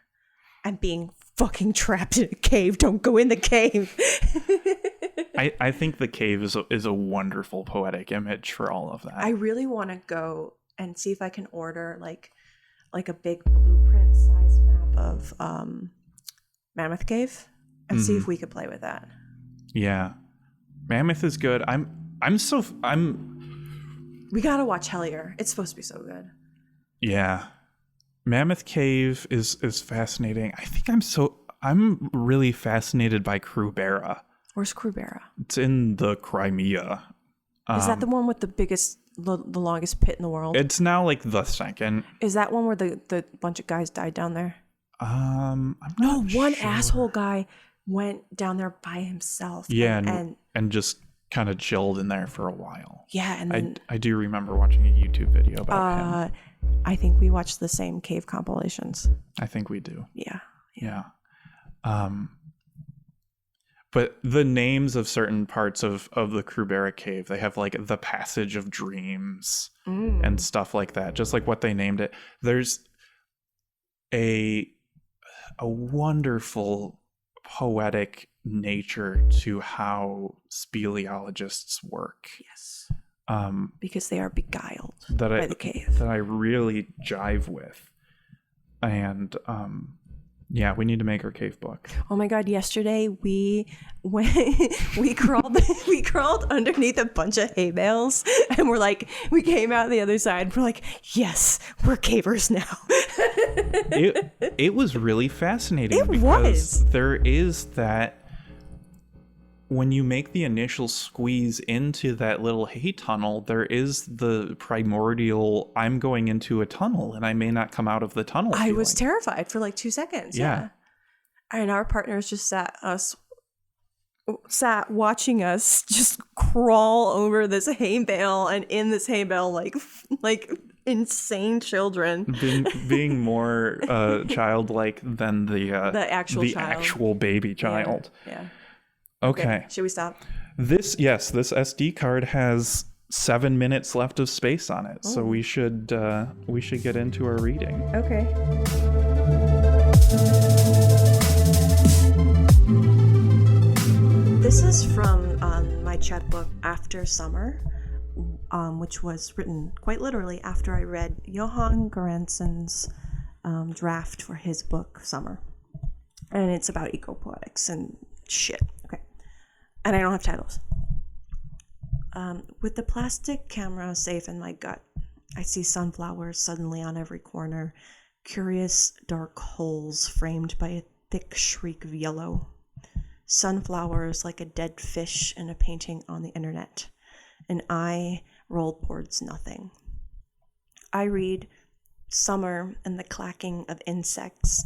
and being fucking trapped in a cave. Don't go in the cave. I think the cave is a wonderful poetic image for all of that. I really want to go and see if I can order like a big blueprint size map of Mammoth Cave and see if we could play with that. Yeah. Mammoth is good. We gotta watch Hellier. It's supposed to be so good. Yeah. Mammoth Cave is fascinating. I think I'm really fascinated by Krubera. Where's Krubera? It's in the Crimea. Is that the one with the longest pit in the world? It's now like the second. Is that one where the bunch of guys died down there? I'm not one sure. Asshole guy went down there by himself. Yeah, and just kind of chilled in there for a while. Yeah, and then I do remember watching a YouTube video about him. I think we watched the same cave compilations. I think we do. Yeah. But the names of certain parts of the Krubera cave, they have like the Passage of Dreams and stuff like that, just like what they named it. There's a wonderful poetic nature to how speleologists work. Yes. Because they are beguiled by the cave. That I really jive with. And yeah, we need to make our cave book. Oh my God! Yesterday we crawled underneath a bunch of hay bales, and we came out the other side. And we're like, yes, we're cavers now. It was really fascinating. It was. There is that when you make the initial squeeze into that little hay tunnel, there is the primordial, I'm going into a tunnel and I may not come out of the tunnel. I was terrified for like 2 seconds. Yeah. And our partners just sat watching us just crawl over this hay bale and in this hay bale like insane children. Being more childlike than the actual baby child. Yeah. Okay. Should we stop? This SD card has 7 minutes left of space on it, so we should get into our reading. Okay. This is from my chat book After Summer, which was written quite literally after I read Johan Göransson's draft for his book Summer, and it's about eco-poetics and shit. Okay. And I don't have titles. With the plastic camera safe in my gut, I see sunflowers suddenly on every corner, curious dark holes framed by a thick shriek of yellow. Sunflowers like a dead fish in a painting on the internet. An eye rolled towards nothing. I read Summer and the clacking of insects.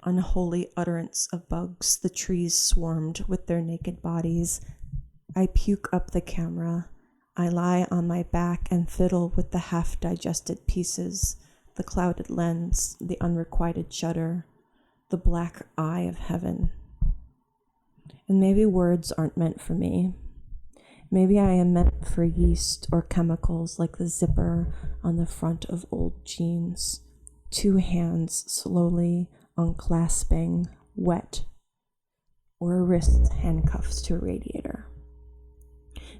Unholy utterance of bugs, the trees swarmed with their naked bodies. I puke up the camera. I lie on my back and fiddle with the half-digested pieces, the clouded lens, the unrequited shutter, the black eye of heaven. And maybe words aren't meant for me. Maybe I am meant for yeast or chemicals like the zipper on the front of old jeans. 2 hands slowly unclasping, wet, or a wrist handcuffs to a radiator.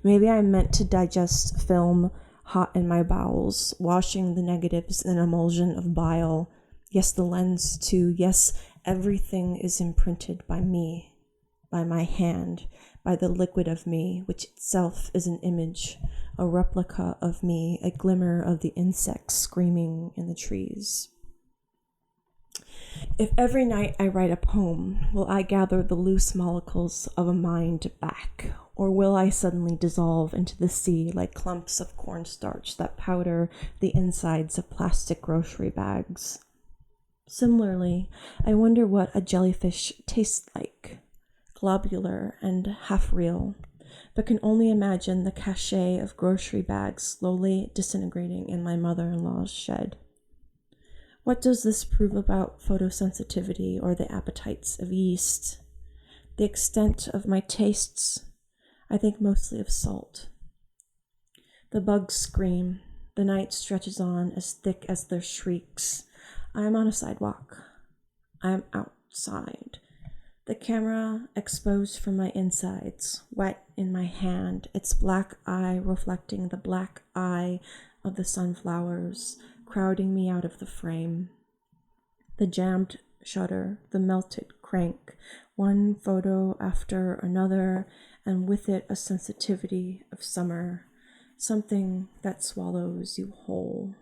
Maybe I'm meant to digest film hot in my bowels, washing the negatives in an emulsion of bile. Yes, the lens too. Yes, everything is imprinted by me, by my hand, by the liquid of me, which itself is an image, a replica of me, a glimmer of the insects screaming in the trees. If every night I write a poem, will I gather the loose molecules of a mind back? Or will I suddenly dissolve into the sea like clumps of cornstarch that powder the insides of plastic grocery bags? Similarly, I wonder what a jellyfish tastes like, globular and half-real, but can only imagine the cachet of grocery bags slowly disintegrating in my mother-in-law's shed. What does this prove about photosensitivity or the appetites of yeast? The extent of my tastes? I think mostly of salt. The bugs scream. The night stretches on as thick as their shrieks. I am on a sidewalk. I am outside. The camera exposed from my insides, wet in my hand, its black eye reflecting the black eye of the sunflowers, crowding me out of the frame. The jammed shutter, the melted crank, one photo after another, and with it a sensitivity of summer, something that swallows you whole.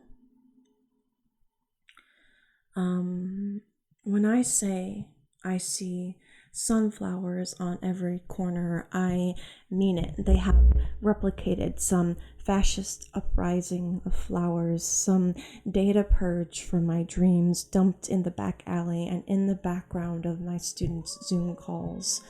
When I say I see sunflowers on every corner, I mean it. They have replicated some fascist uprising of flowers, some data purge from my dreams dumped in the back alley and in the background of my students' Zoom calls.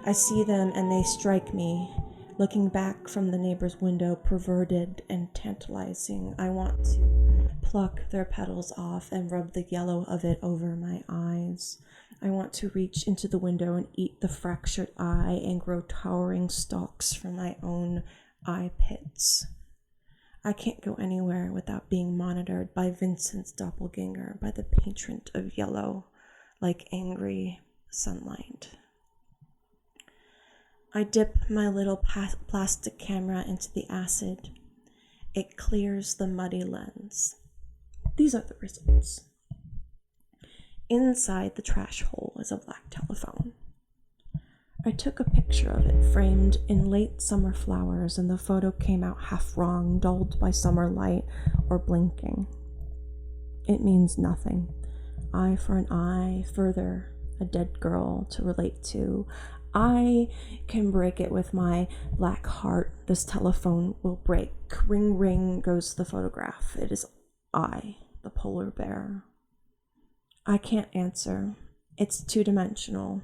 I see them and they strike me. looking back from the neighbor's window, perverted and tantalizing. I want to pluck their petals off and rub the yellow of it over my eyes. I want to reach into the window and eat the fractured eye and grow towering stalks from my own eye pits. I can't go anywhere without being monitored by Vincent's doppelganger, by the patron of yellow, like angry sunlight. I dip my little plastic camera into the acid. It clears the muddy lens. These are the results. Inside the trash hole is a black telephone. I took a picture of it framed in late summer flowers, and the photo came out half wrong, dulled by summer light or blinking. It means nothing. Eye for an eye, further, a dead girl to relate to. I can break it with my black heart. This telephone will break. Ring, ring goes the photograph. It is I, the polar bear. I can't answer. It's two-dimensional.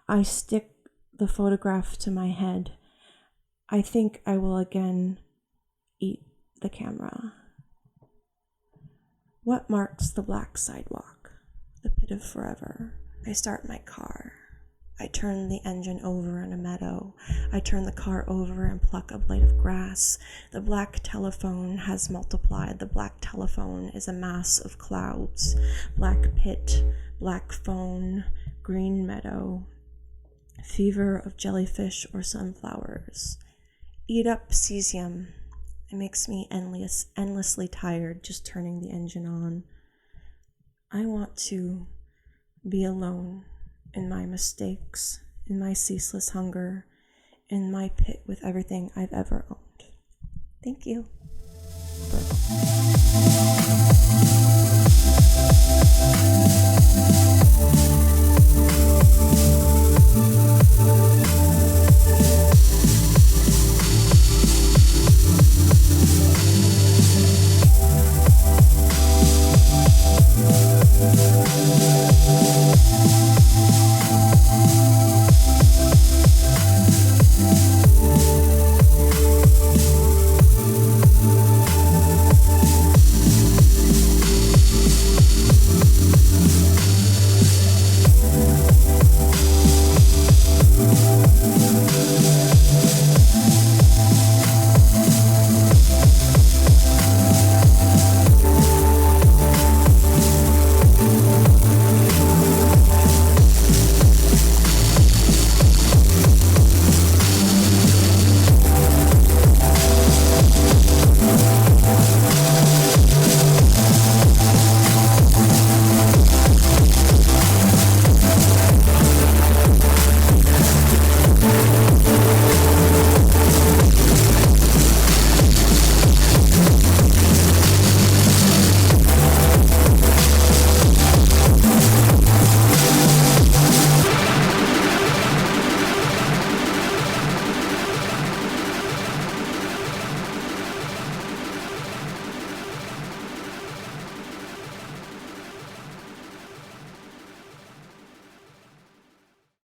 I stick the photograph to my head. I think I will again eat the camera. What marks the black sidewalk? The pit of forever. I start my car. I turn the engine over in a meadow. I turn the car over and pluck a blade of grass. The black telephone has multiplied. The black telephone is a mass of clouds. Black pit, black phone, green meadow. Fever of jellyfish or sunflowers. Eat up cesium. It makes me endlessly tired just turning the engine on. I want to be alone. In my mistakes, in my ceaseless hunger, in my pit with everything I've ever owned. Thank you.